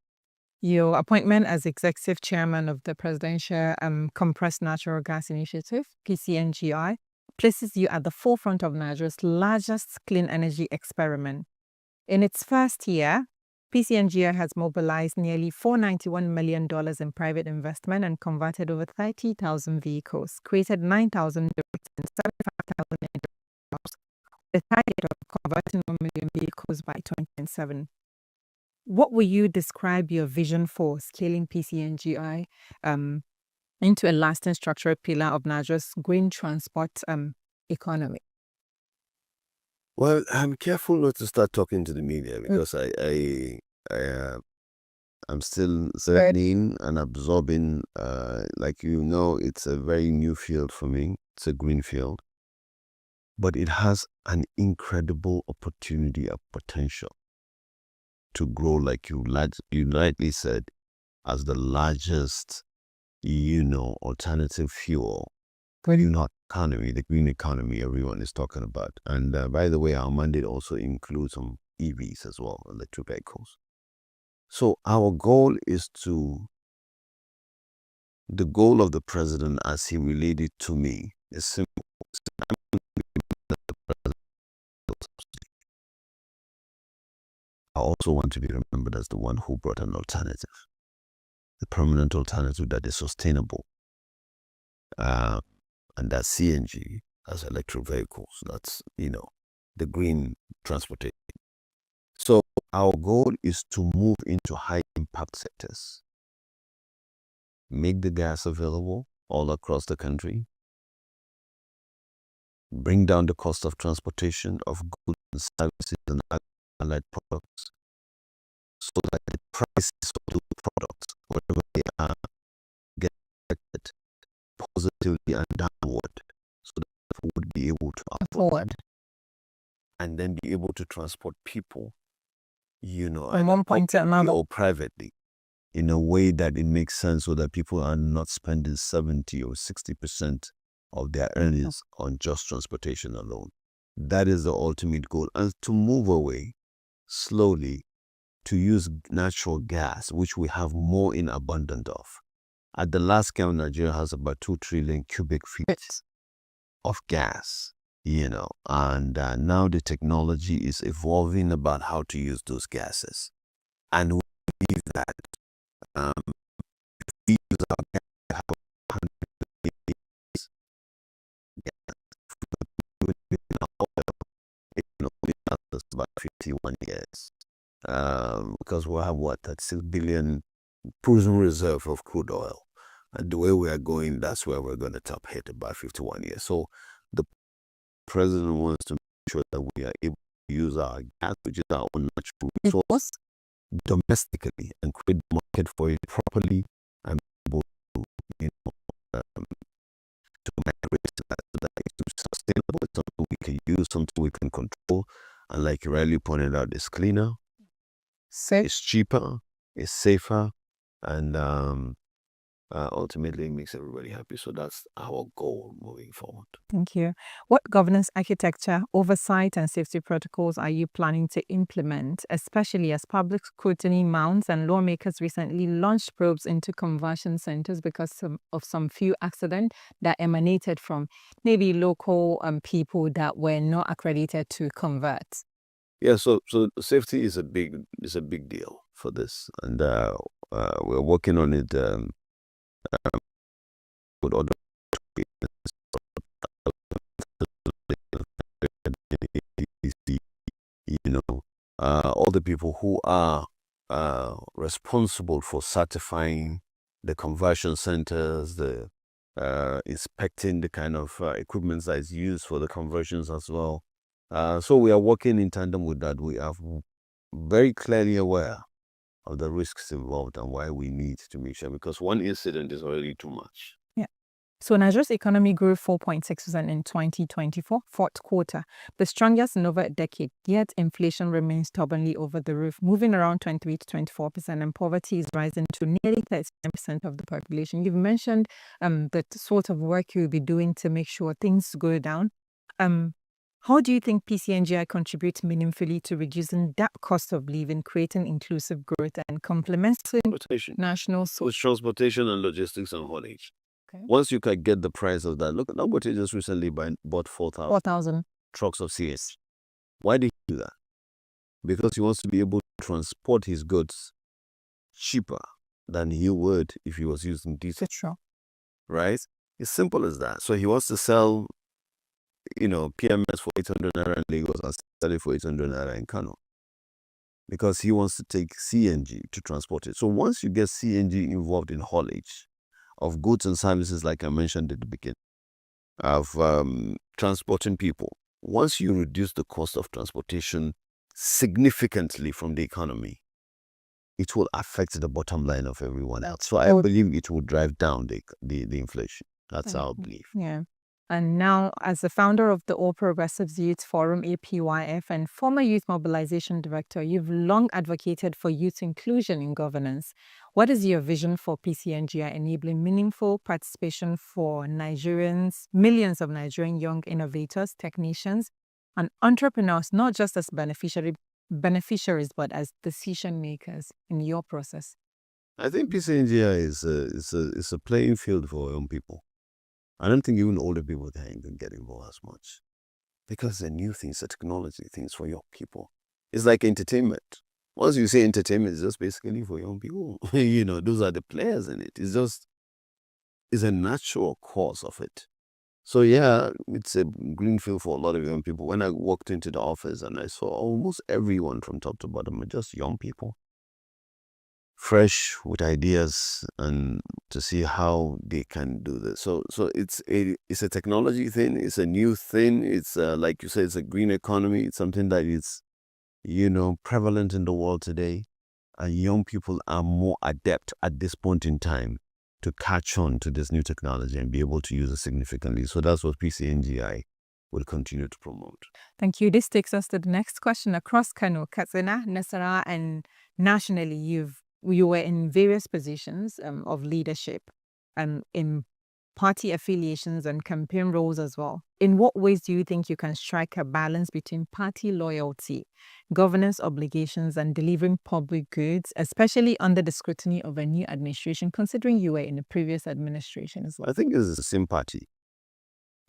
Your appointment as executive chairman of the Presidential Compressed Natural Gas Initiative, PCNGI, places you at the forefront of Nigeria's largest clean energy experiment. In its first year, PCNGI has mobilized nearly $491 million in private investment and converted over 30,000 vehicles, created 9,000 jobs and 75,000 jobs, with a target of converting 1 million vehicles by 2027. What will you describe your vision for scaling PCNGI into a lasting structural pillar of Nigeria's green transport economy? Well, I'm careful not to start talking to the media because I'm still learning and absorbing. Like it's a very new field for me. It's a green field, but it has an incredible opportunity of potential to grow, like you rightly said, as the largest, alternative fuel. Economy, the green economy everyone is talking about. And by the way, our mandate also includes some EVs as well, electric vehicles. So our goal is the goal of the president as he relayed it to me is simple. I also want to be remembered as the one who brought an alternative, the permanent alternative that is sustainable. And that's CNG as electric vehicles. That's, the green transportation. So our goal is to move into high impact sectors, make the gas available all across the country, bring down the cost of transportation of goods and services and allied products, so that the prices of those products, wherever they are, get affected positively and downward, so that people would be able to afford and then be able to transport people, from one point to another, or privately, in a way that it makes sense, so that people are not spending 70 or 60% of their earnings on just transportation alone. That is the ultimate goal, and to move away slowly to use natural gas, which we have more in abundance of. At the last count, Nigeria has about 2 trillion cubic feet of gas, and now the technology is evolving about how to use those gases. And we believe that if we use our gas, we have 100 years, it only lasts us about 51 years. Because we'll have that 6 billion proven reserve of crude oil. And the way we are going, that's where we're going to top hit about 51 years. So the president wants to make sure that we are able to use our gas, which is our own natural resource, domestically, and create the market for it properly, and be able to, to migrate to that, so that it's sustainable. It's something we can use, something we can control, and like you rightly pointed out, it's cleaner, it's cheaper, it's safer, and ultimately it makes everybody happy. So that's our goal moving forward. Thank you. What governance architecture, oversight, and safety protocols are you planning to implement, especially as public scrutiny mounts and lawmakers recently launched probes into conversion centers because of some few accidents that emanated from maybe local people that were not accredited to convert? Yeah, so safety is a big deal for this, and we're working on it with other, all the people who are responsible for certifying the conversion centers, the inspecting the kind of equipment that is used for the conversions as well. So we are working in tandem with that. We are very clearly aware of the risks involved and why we need to make sure, because one incident is already too much. Yeah. So Nigeria's economy grew 4.6% in 2024, fourth quarter, the strongest in over a decade, yet inflation remains stubbornly over the roof, moving around 23 to 24%, and poverty is rising to nearly 39% of the population. You've mentioned the sort of work you'll be doing to make sure things go down. How do you think PCNGI contributes meaningfully to reducing that cost of living, creating inclusive growth, and complementing Transportation. national With transportation and logistics and haulage. Okay. Once you can get the price of that, look, Dangote just recently bought 4,000 4,000? trucks of CS. Why did he do that? Because he wants to be able to transport his goods cheaper than he would if he was using diesel, Petrol. right? It's simple as that. So he wants to sell, PMS for 800 naira in Lagos and sell it for 800 naira in Kano, because he wants to take CNG to transport it. So once you get CNG involved in haulage of goods and services, like I mentioned at the beginning, of transporting people, once you reduce the cost of transportation significantly from the economy, it will affect the bottom line of everyone else. So I believe it will drive down the inflation. That's our belief. Yeah. And now, as the founder of the All Progressives Youth Forum, APYF, and former Youth Mobilization Director, you've long advocated for youth inclusion in governance. What is your vision for PCNGI enabling meaningful participation for Nigerians, millions of Nigerian young innovators, technicians, and entrepreneurs, not just as beneficiaries, but as decision makers in your process? I think PCNGI is a playing field for young people. I don't think even older people can get involved as much, because the new things, the technology things for young people. It's like entertainment. Once you say entertainment, it's just basically for young people. Those are the players in it. It's a natural course of it. So yeah, it's a green field for a lot of young people. When I walked into the office and I saw almost everyone from top to bottom are just young people, fresh with ideas, and to see how they can do this. So it's a technology thing. It's a new thing. It's like you said, it's a green economy. It's something that is, prevalent in the world today, and young people are more adept at this point in time to catch on to this new technology and be able to use it significantly. So that's what PCNGI will continue to promote. Thank you. This takes us to the next question. Across Kano, Katsina, Nasarawa, and nationally, you were in various positions of leadership in party affiliations and campaign roles as well. In what ways do you think you can strike a balance between party loyalty, governance obligations, and delivering public goods, especially under the scrutiny of a new administration, considering you were in the previous administration as well? I think it's the same party.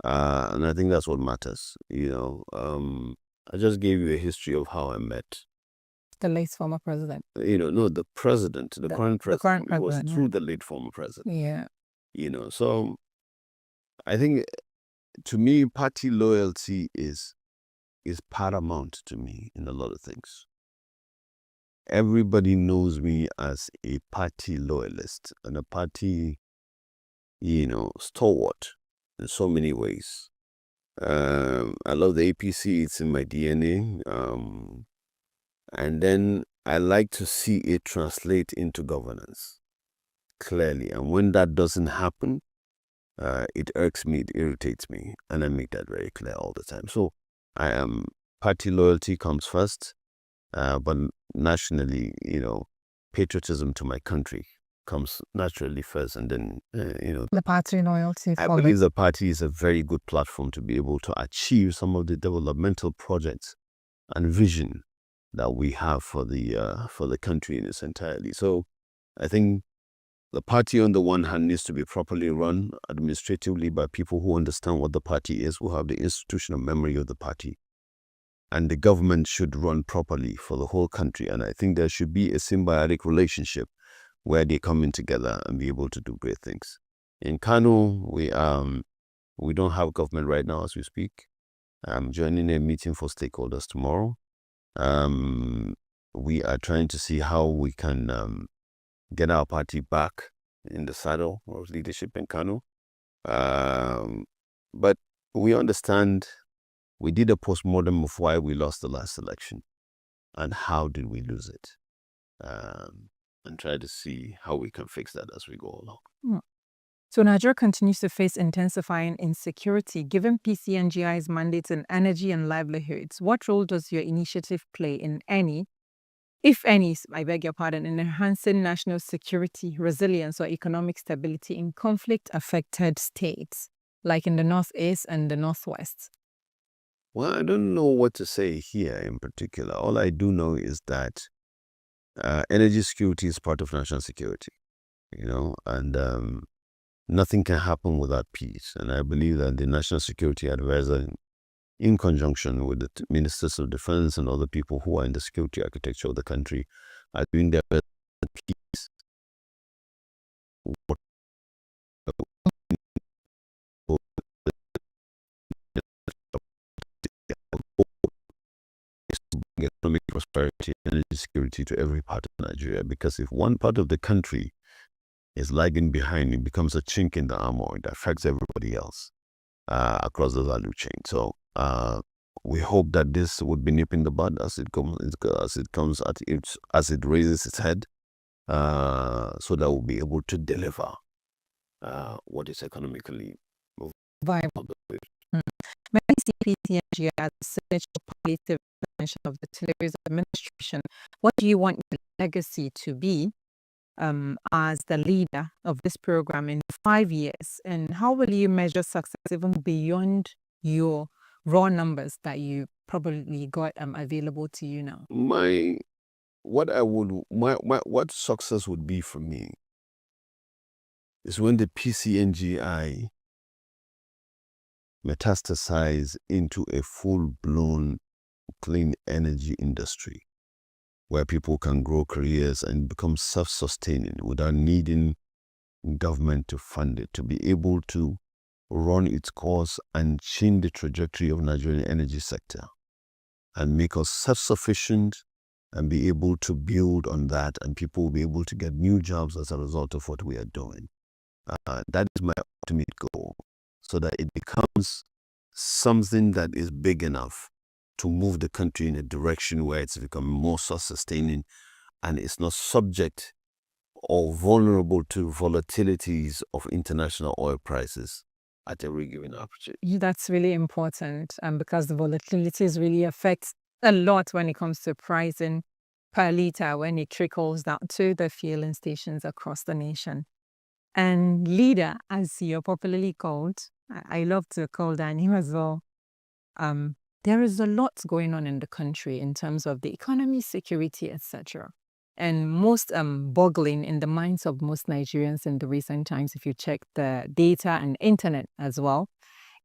And I think that's what matters. I just gave you a history of how I met The late former president. No, the president, the current president. The current It was president, through the late former president. Yeah. So I think, to me, party loyalty is paramount to me in a lot of things. Everybody knows me as a party loyalist and a party, stalwart in so many ways. I love the APC. It's in my DNA. And then I like to see it translate into governance clearly. And when that doesn't happen, it irks me, it irritates me. And I make that very clear all the time. So party loyalty comes first, but nationally, patriotism to my country comes naturally first. And then, The party loyalty. I believe the party is a very good platform to be able to achieve some of the developmental projects and vision that we have for the country in its entirety. So I think the party on the one hand needs to be properly run administratively by people who understand what the party is, who have the institutional memory of the party. And the government should run properly for the whole country. And I think there should be a symbiotic relationship where they come in together and be able to do great things. In Kano, we don't have government right now as we speak. I'm joining a meeting for stakeholders tomorrow. We are trying to see how we can get our party back in the saddle of leadership in Kano. But we understand, we did a postmortem of why we lost the last election and how did we lose it, and try to see how we can fix that as we go along. So Nigeria continues to face intensifying insecurity. Given PCNGI's mandates in energy and livelihoods, what role does your initiative play in any, if any, I beg your pardon, in enhancing national security, resilience, or economic stability in conflict-affected states, like in the Northeast and the Northwest? Well, I don't know what to say here in particular. All I do know is that energy security is part of national security, and nothing can happen without peace. And I believe that the National Security Advisor, in conjunction with the ministers of defense and other people who are in the security architecture of the country, are doing their best for peace. Economic prosperity and energy security to every part of Nigeria, because if one part of the country is lagging behind, it becomes a chink in the armor. It affects everybody else across the value chain. So we hope that this would be nipping the bud as it raises its head, so that we'll be able to deliver what is economically viable. Many see PCNG as a signature palliative intervention of the Tillers administration. What do you want your legacy to be as the leader of this program in 5 years? And how will you measure success even beyond your raw numbers that you probably got available to you now? What success would be for me is when the PCNGI metastasize into a full-blown clean energy industry where people can grow careers and become self-sustaining without needing government to fund it, to be able to run its course and change the trajectory of Nigerian energy sector and make us self-sufficient and be able to build on that, and people will be able to get new jobs as a result of what we are doing. That is my ultimate goal, so that it becomes something that is big enough to move the country in a direction where it's become more self-sustaining and it's not subject or vulnerable to volatilities of international oil prices at every given opportunity. That's really important, because the volatilities really affect a lot when it comes to pricing per liter when it trickles down to the fueling stations across the nation. And leader, as you're popularly called, I love to call that name as well. There is a lot going on in the country in terms of the economy, security, etc. And most boggling in the minds of most Nigerians in the recent times, if you check the data and internet as well,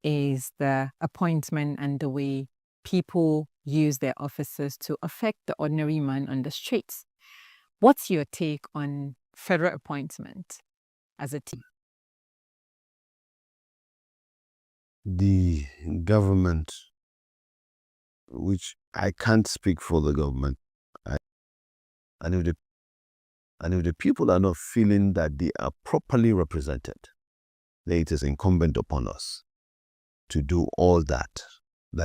is the appointment and the way people use their offices to affect the ordinary man on the streets. What's your take on federal appointment as a team? The government, which I can't speak for the government, and if the people are not feeling that they are properly represented, then it is incumbent upon us to do all that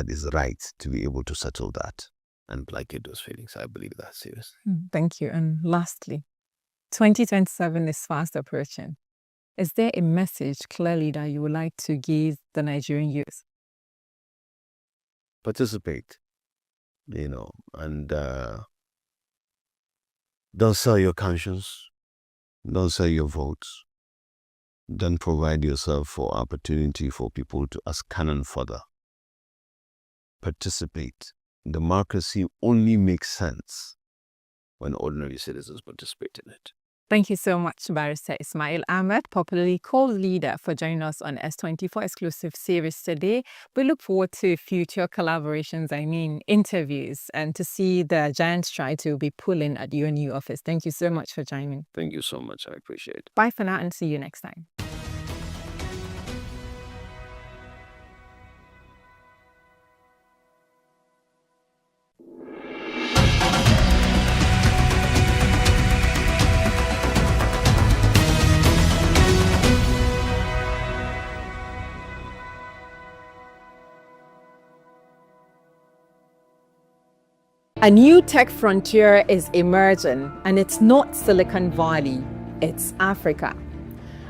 is right to be able to settle that and placate those feelings. I believe that's serious. Thank you. And lastly, 2027 is fast approaching. Is there a message clearly that you would like to give the Nigerian youth? Participate, and don't sell your conscience, don't sell your votes, don't provide yourself for opportunity for people to ask cannon fodder. Participate. Democracy only makes sense when ordinary citizens participate in it. Thank you so much, Barrister Ismail Ahmed, popularly called leader, for joining us on S24 exclusive series today. We look forward to future collaborations, interviews, and to see the giant strides you'll be pulling at your new office. Thank you so much for joining. Thank you so much. I appreciate it. Bye for now and see you next time. A new tech frontier is emerging, and it's not Silicon Valley, it's Africa.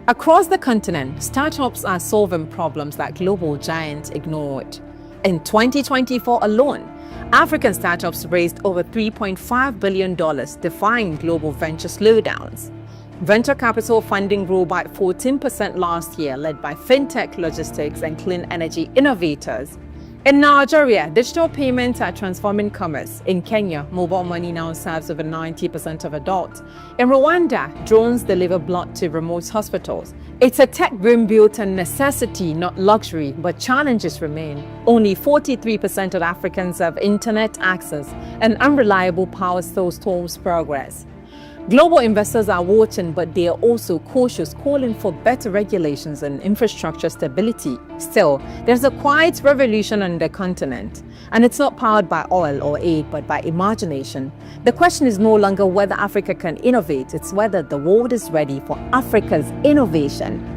Across the continent, startups are solving problems that global giants ignored. In 2024 alone, African startups raised over $3.5 billion, defying global venture slowdowns. Venture capital funding grew by 14% last year, led by fintech, logistics, and clean energy innovators. In Nigeria, digital payments are transforming commerce. In Kenya, mobile money now serves over 90% of adults. In Rwanda, drones deliver blood to remote hospitals. It's a tech boom built on necessity, not luxury, but challenges remain. Only 43% of Africans have internet access, and unreliable power still stalls progress. Global investors are watching, but they are also cautious, calling for better regulations and infrastructure stability. Still, there's a quiet revolution on the continent, and it's not powered by oil or aid, but by imagination. The question is no longer whether Africa can innovate, it's whether the world is ready for Africa's innovation.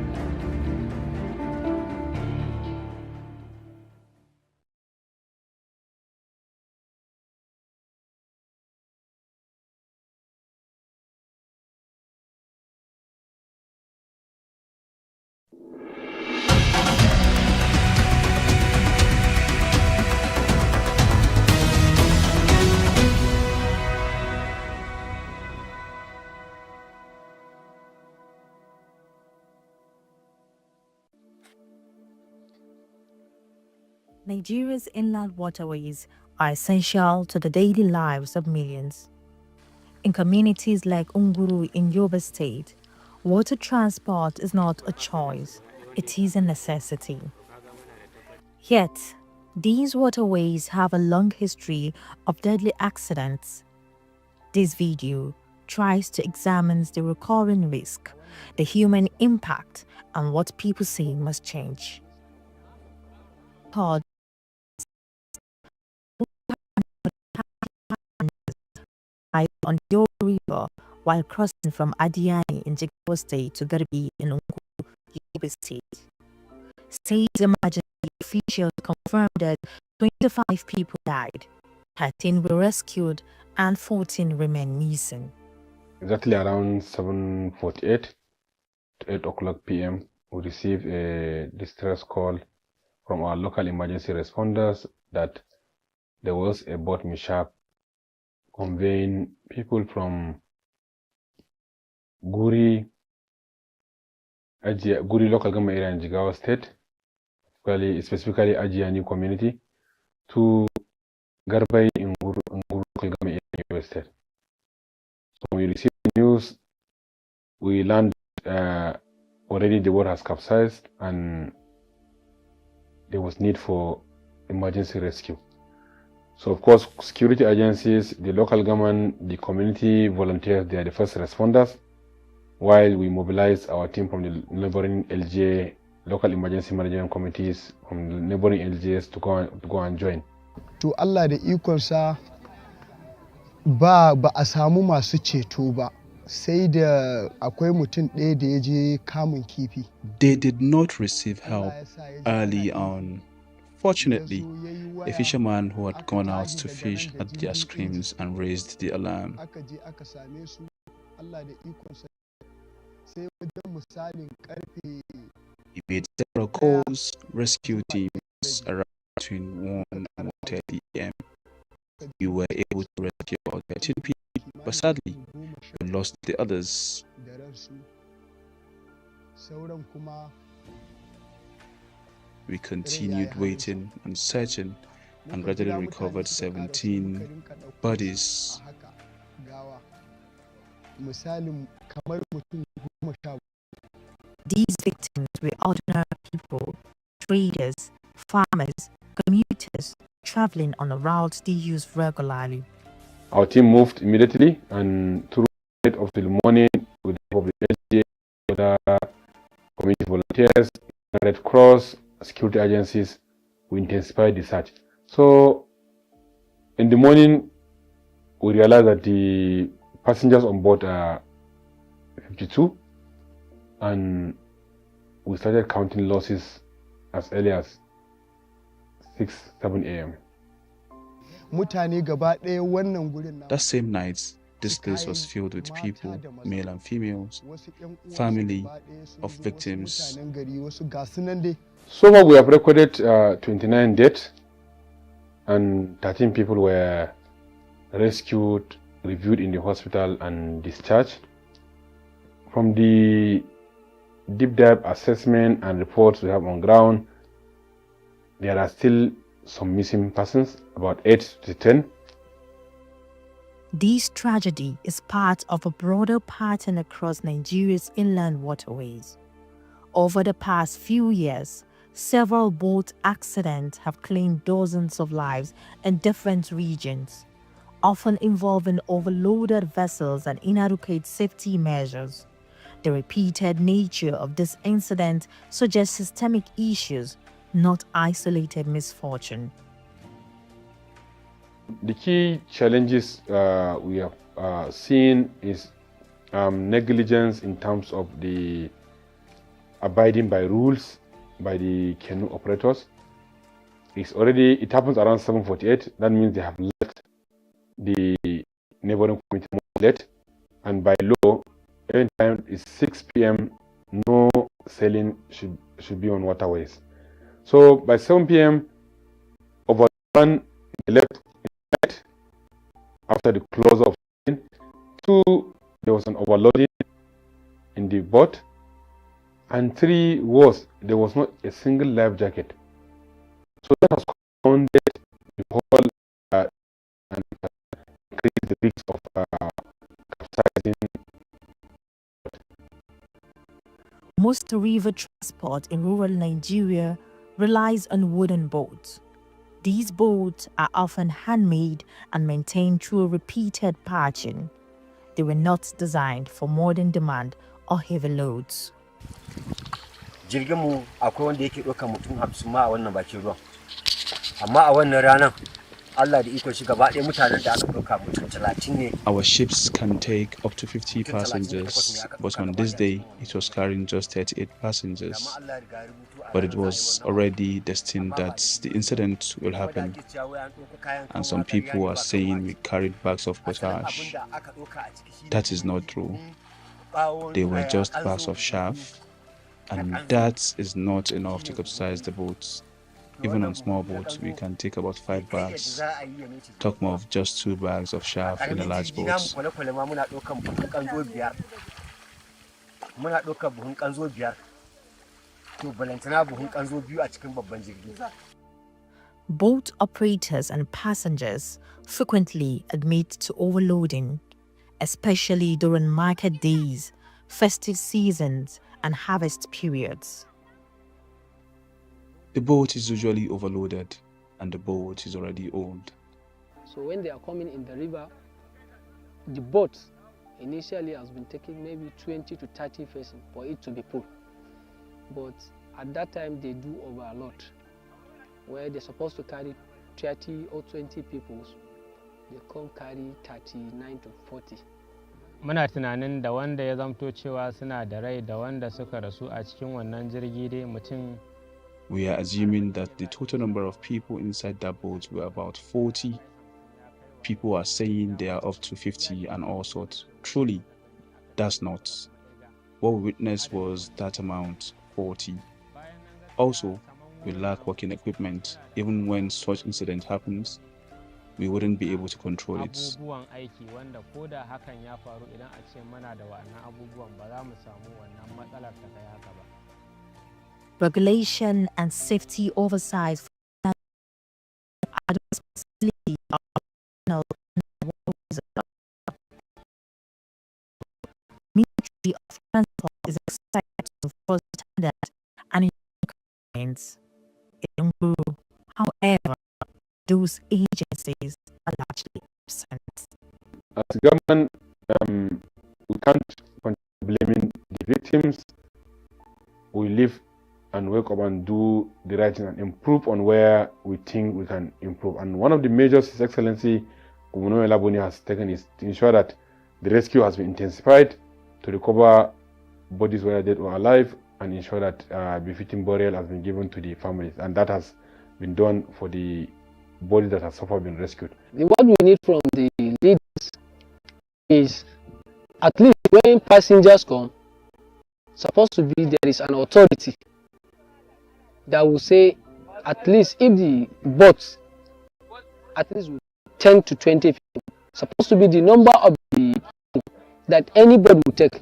Nigeria's inland waterways are essential to the daily lives of millions. In communities like Unguru in Yobe State, water transport is not a choice, it is a necessity. Yet, these waterways have a long history of deadly accidents. This video tries to examine the recurring risk, the human impact, and what people say must change. On the River while crossing from Adiani in Jigawa State to Garbi in Unguru, Yobe State. State emergency officials confirmed that 25 people died, 13 were rescued, and 14 remain missing. Exactly around 7:48 to 8 o'clock p.m., we received a distress call from our local emergency responders that there was a boat mishap conveying people from Guri local government area in Jigawa State, specifically Ajiani community, to Garbai in Guru local government area in Yobe State. So when we received the news, we learned already the boat has capsized and there was need for emergency rescue. So of course, security agencies, the local government, the community volunteers, they are the first responders, while we mobilize our team from the neighboring LGA, local emergency management committees from the neighboring LGAs to go and join. To Allah da ikonsa ba a samu masu ceto ba, sai da akwai mutum ɗaya da ya je kamun kifi. They did not receive help early on. Fortunately, a fisherman who had gone out to fish heard their screams and raised the alarm. He made several calls, rescue teams around between 1 and 1:30 a.m. We were able to rescue about 13 people, but sadly, we lost the others. We continued waiting and searching and gradually recovered 17 bodies. These victims were ordinary people, traders, farmers, commuters, traveling on a route they use regularly. Our team moved immediately and through the night of the morning with the help of the LGA, other community volunteers, Red Cross, security agencies, we intensified the search. So in the morning, we realized that the passengers on board are 52, and we started counting losses as early as 6-7 a.m. That same night, this place was filled with people, male and females, family of victims. So far, we have recorded 29 deaths, and 13 people were rescued, reviewed in the hospital, and discharged. From the deep dive assessment and reports we have on ground, there are still some missing persons, about 8 to 10. This tragedy is part of a broader pattern across Nigeria's inland waterways. Over the past few years, several boat accidents have claimed dozens of lives in different regions, often involving overloaded vessels and inadequate safety measures. The repeated nature of this incident suggests systemic issues, not isolated misfortune. The key challenges we have seen is negligence in terms of the abiding by rules by the canoe operators. It happens around 7:48. That means they have left the neighboring community late, and by law, every time it's 6 p.m. no sailing should be on waterways. So by 7 p.m. over one they left after the close of sailing. 2, there was an overloading in the boat, and 3 was there was not a single life jacket. So that has compounded the whole and increased the risk of capsizing. Most river transport in rural Nigeria relies on wooden boats. These boats are often handmade and maintained through repeated patching. They were not designed for modern demand or heavy loads. Jirginmu akwai wanda yake ɗaukar mutum 50 ma a wannan bakin ruwan. Amma a wannan ranar Allah da ikon shi gaba ɗaya mutanen da aka ɗauka mutum 30 ne. Our ships can take up to 50 passengers, but on this day it was carrying just 38 passengers. But it was already destined that the incident will happen, and some people are saying we carried bags of potash. That is not true. They were just bags of chaff, and that is not enough to capsize the boats. Even on small boats, we can take about 5 bags. Talk more of just 2 bags of chaff in a large boat. Boat operators and passengers frequently admit to overloading, especially during market days, festive seasons, and harvest periods. The boat is usually overloaded, and the boat is already old. So when they are coming in the river, the boat initially has been taking maybe 20 to 30 persons for it to be full. But at that time they do overload, where they're supposed to carry 30 or 20 people, they come carry 39 to 40. Muna tunanin da wanda ya zamto cewa suna da rai da wanda suka rasu a cikin wannan jirgi dai mutum. We are assuming that the total number of people inside that boat were about 40. People are saying they are up to 50 and all sorts. Truly, that's not. What we witnessed was that amount, 40. Also, we lack working equipment. Even when such incident happens, we wouldn't be able to control it. Regulation and safety oversight are the responsibility of Ministry of Transport is expected to enforce standards and requirements. However, those agencies are largely absent. As government, we can't continue blaming the victims. We live and wake up and do the right thing and improve on where we think we can improve. And one of the measures His Excellency Governor Elaboni has taken is to ensure that the rescue has been intensified to recover bodies whether dead or alive, and ensure that befitting burial has been given to the families. And that has been done for the bodies that have so far been rescued. What we need from the leaders is, at least when passengers come, supposed to be there is an authority that will say, at least if the boats, at least 10 to 20 people, supposed to be the number of the that anybody will take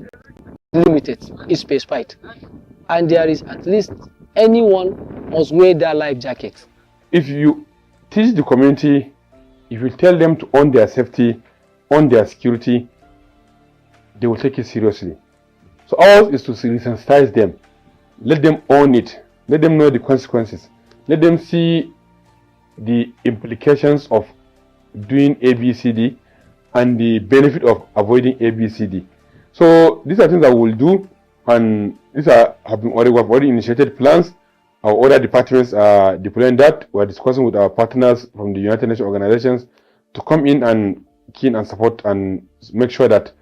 limited, is specified, and there is at least anyone must wear their life jacket. If you teach the community, if you tell them to own their safety, own their security, they will take it seriously. So ours is to sensitize them. Let them own it. Let them know the consequences. Let them see the implications of doing ABCD and the benefit of avoiding ABCD. So these are things that we'll do, and these are we have already initiated plans. Our other departments are deploying that. We're discussing with our partners from the United Nations organizations to come in and keen and support and make sure that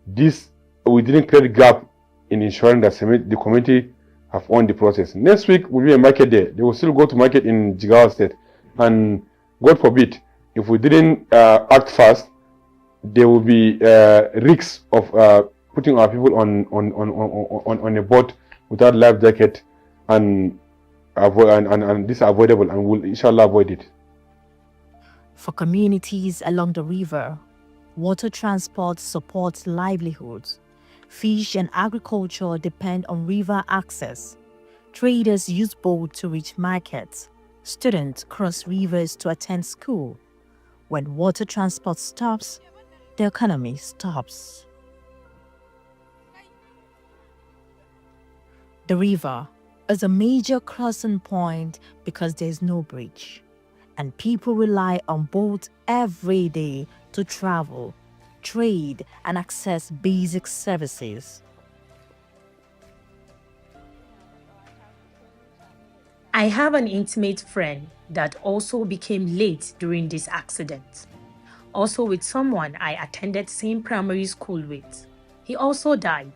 we didn't create a gap in ensuring that the community have won the process. Next week will be a market day. They will still go to market in Jigawa State, and God forbid, if we didn't act fast, there will be risks of putting our people on a boat without life jacket, and this is avoidable, and we'll inshallah avoid it. For communities along the river, water transport supports livelihoods. Fish and agriculture depend on river access. Traders use boats to reach markets. Students cross rivers to attend school. When water transport stops, the economy stops. The river is a major crossing point because there is no bridge, and people rely on boats every day to travel, trade, and access basic services. I have an intimate friend that also became late during this accident. Also with someone I attended same primary school with. He also died.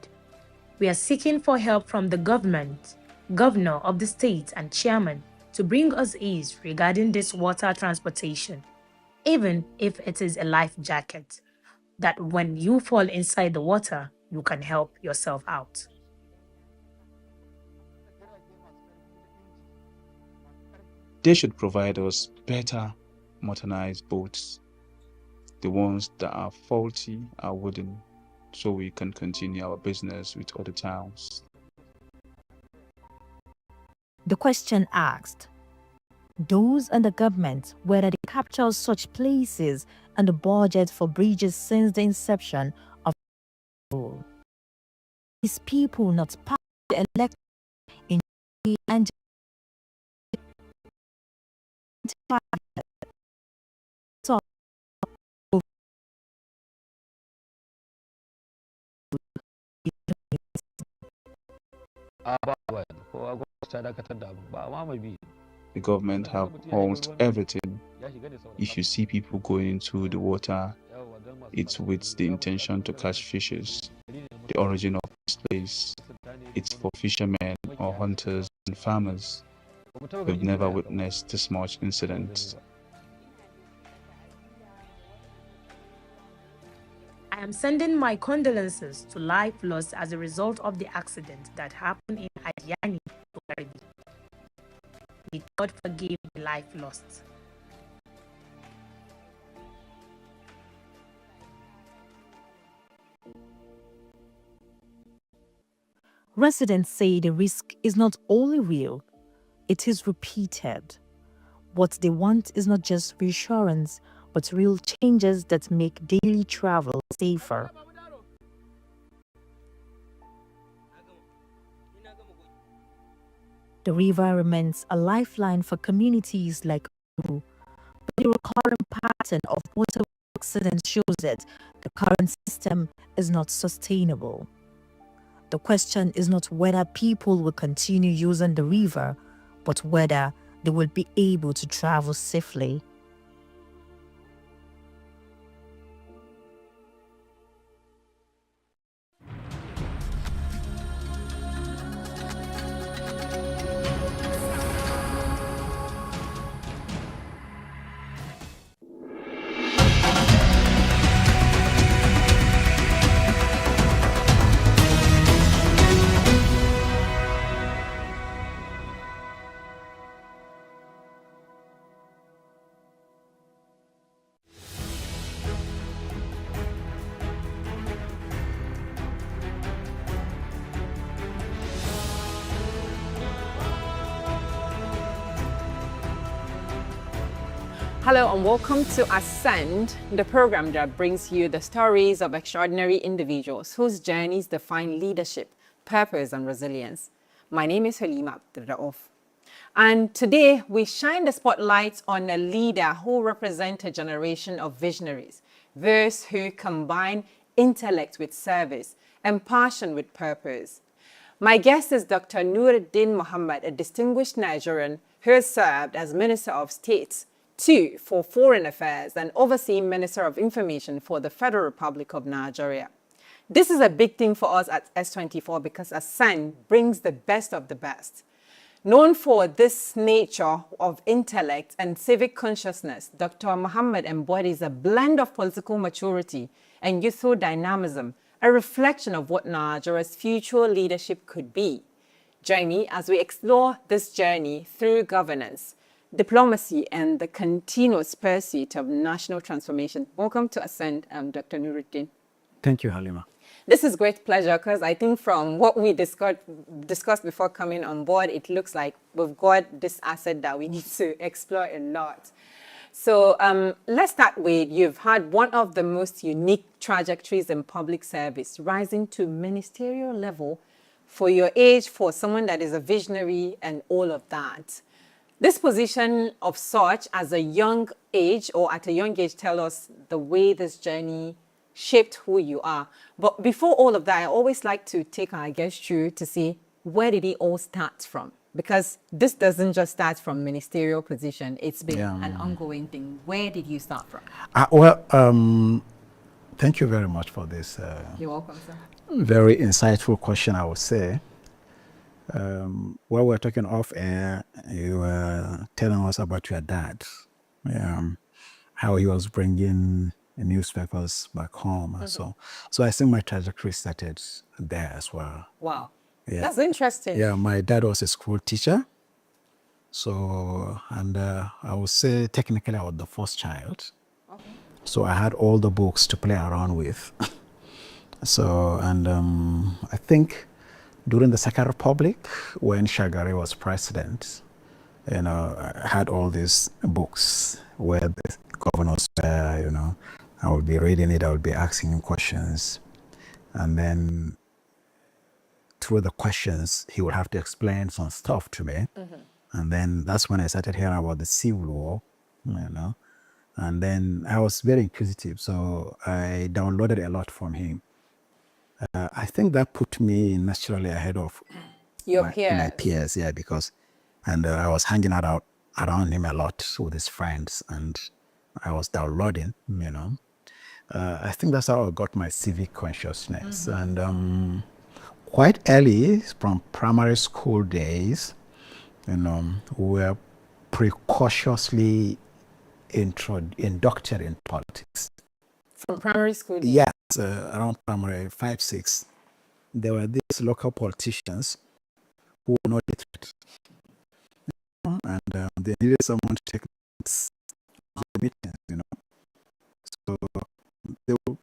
We are seeking for help from the government, governor of the state and chairman to bring us ease regarding this water transportation, even if it is a life jacket, that when you fall inside the water, you can help yourself out. They should provide us better modernized boats. The ones that are faulty are wooden, so we can continue our business with other towns. The question asked, those in the government, whether they capture such places and the budget for bridges since the inception of the rule. These people not part of the elected in and The government have almost everything. If you see people going into the water, it's with the intention to catch fishes. The origin of this place, it's for fishermen or hunters and farmers. We've never witnessed this much incidents. I am sending my condolences to life lost as a result of the accident that happened in Adiani, Togarbi. May God forgive the life lost. residents say the risk is not only real, it is repeated. What they want is not just reassurance, but real changes that make daily travel safer. The river remains a lifeline for communities like Uru, but the recurrent pattern of water accidents shows that the current system is not sustainable. The question is not whether people will continue using the river, but whether they will be able to travel safely. Hello and welcome to Ascend, the program that brings you the stories of extraordinary individuals whose journeys define leadership, purpose, and resilience. My name is Halima Abdurraouf. And today we shine the spotlight on a leader who represents a generation of visionaries, those who combine intellect with service and passion with purpose. My guest is Dr. Nuruddin Muhammad, a distinguished Nigerian who has served as Minister of State, 2 for Foreign Affairs and overseeing Minister of Information for the Federal Republic of Nigeria. This is a big thing for us at S24 because Ascend brings the best of the best. Known for this nature of intellect and civic consciousness, Dr. Muhammad embodies a blend of political maturity and youthful dynamism, a reflection of what Nigeria's future leadership could be. Join me as we explore this journey through governance, diplomacy, and the continuous pursuit of national transformation. Welcome to Ascend, Dr. Nuruddin. Thank you, Halima. This is great pleasure because I think from what we discussed before coming on board, it looks like we've got this asset that we need to explore a lot. So let's start with, you've had one of the most unique trajectories in public service, rising to ministerial level for your age, for someone that is a visionary and all of that. This position of such as a young age or at a young age tell us the way this journey shaped who you are. But before all of that, I always like to take our guest through to see where did it all start from? Because this doesn't just start from ministerial position. It's been an ongoing thing. Where did you start from? Thank you very much for this. You're welcome, sir. Very insightful question, I would say. While we're talking off air, you were telling us about your dad, how he was bringing newspapers back home and so. So I think my trajectory started there as well. Wow, yeah. That's interesting. Yeah, my dad was a school teacher. So, and I would say technically I was the first child. Okay. So I had all the books to play around with. So, and I think during the Second Republic, when Shagari was president, I had all these books where the governors were, I would be reading it, I would be asking him questions. And then through the questions, he would have to explain some stuff to me. And then that's when I started hearing about the Civil War, And then I was very inquisitive, so I downloaded a lot from him. I think that put me naturally ahead of my peers, because, and I was hanging out around him a lot with his friends, and I was downloading, I think that's how I got my civic consciousness. And quite early, from primary school days, we were precautiously inducted in politics. From primary school? Yes, around primary 5, 6. There were these local politicians who were not literate. And they needed someone to take the meetings, So they would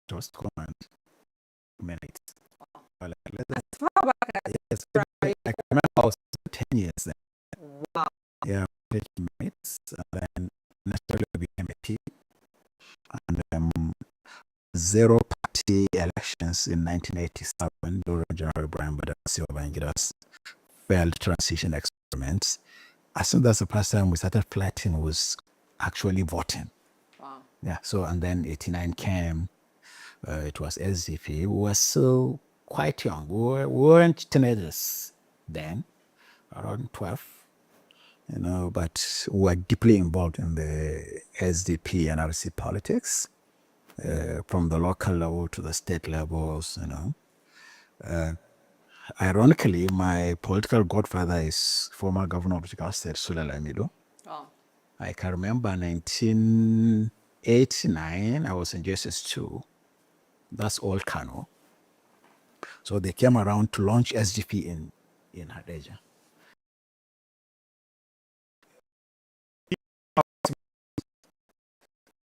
just come and minutes. Like, yes, I remember I was 10 years then. Wow. Yeah, minutes, and then naturally became a P. And zero party elections in 1987 during General Ibrahim Badar Babangida's failed transition experiments. I think that's the first time we started flirting was actually voting. Wow. Yeah, so and then 89 came, it was SDP. We were still quite young. We weren't teenagers then, around 12. But we were deeply involved in the SDP and RC politics, from the local level to the state levels, Ironically, my political godfather is former governor of Jigawa State, Sule Lamido. Oh. I can remember 1989, I was in JSS2. That's old Kano. So they came around to launch SDP in Hadeja.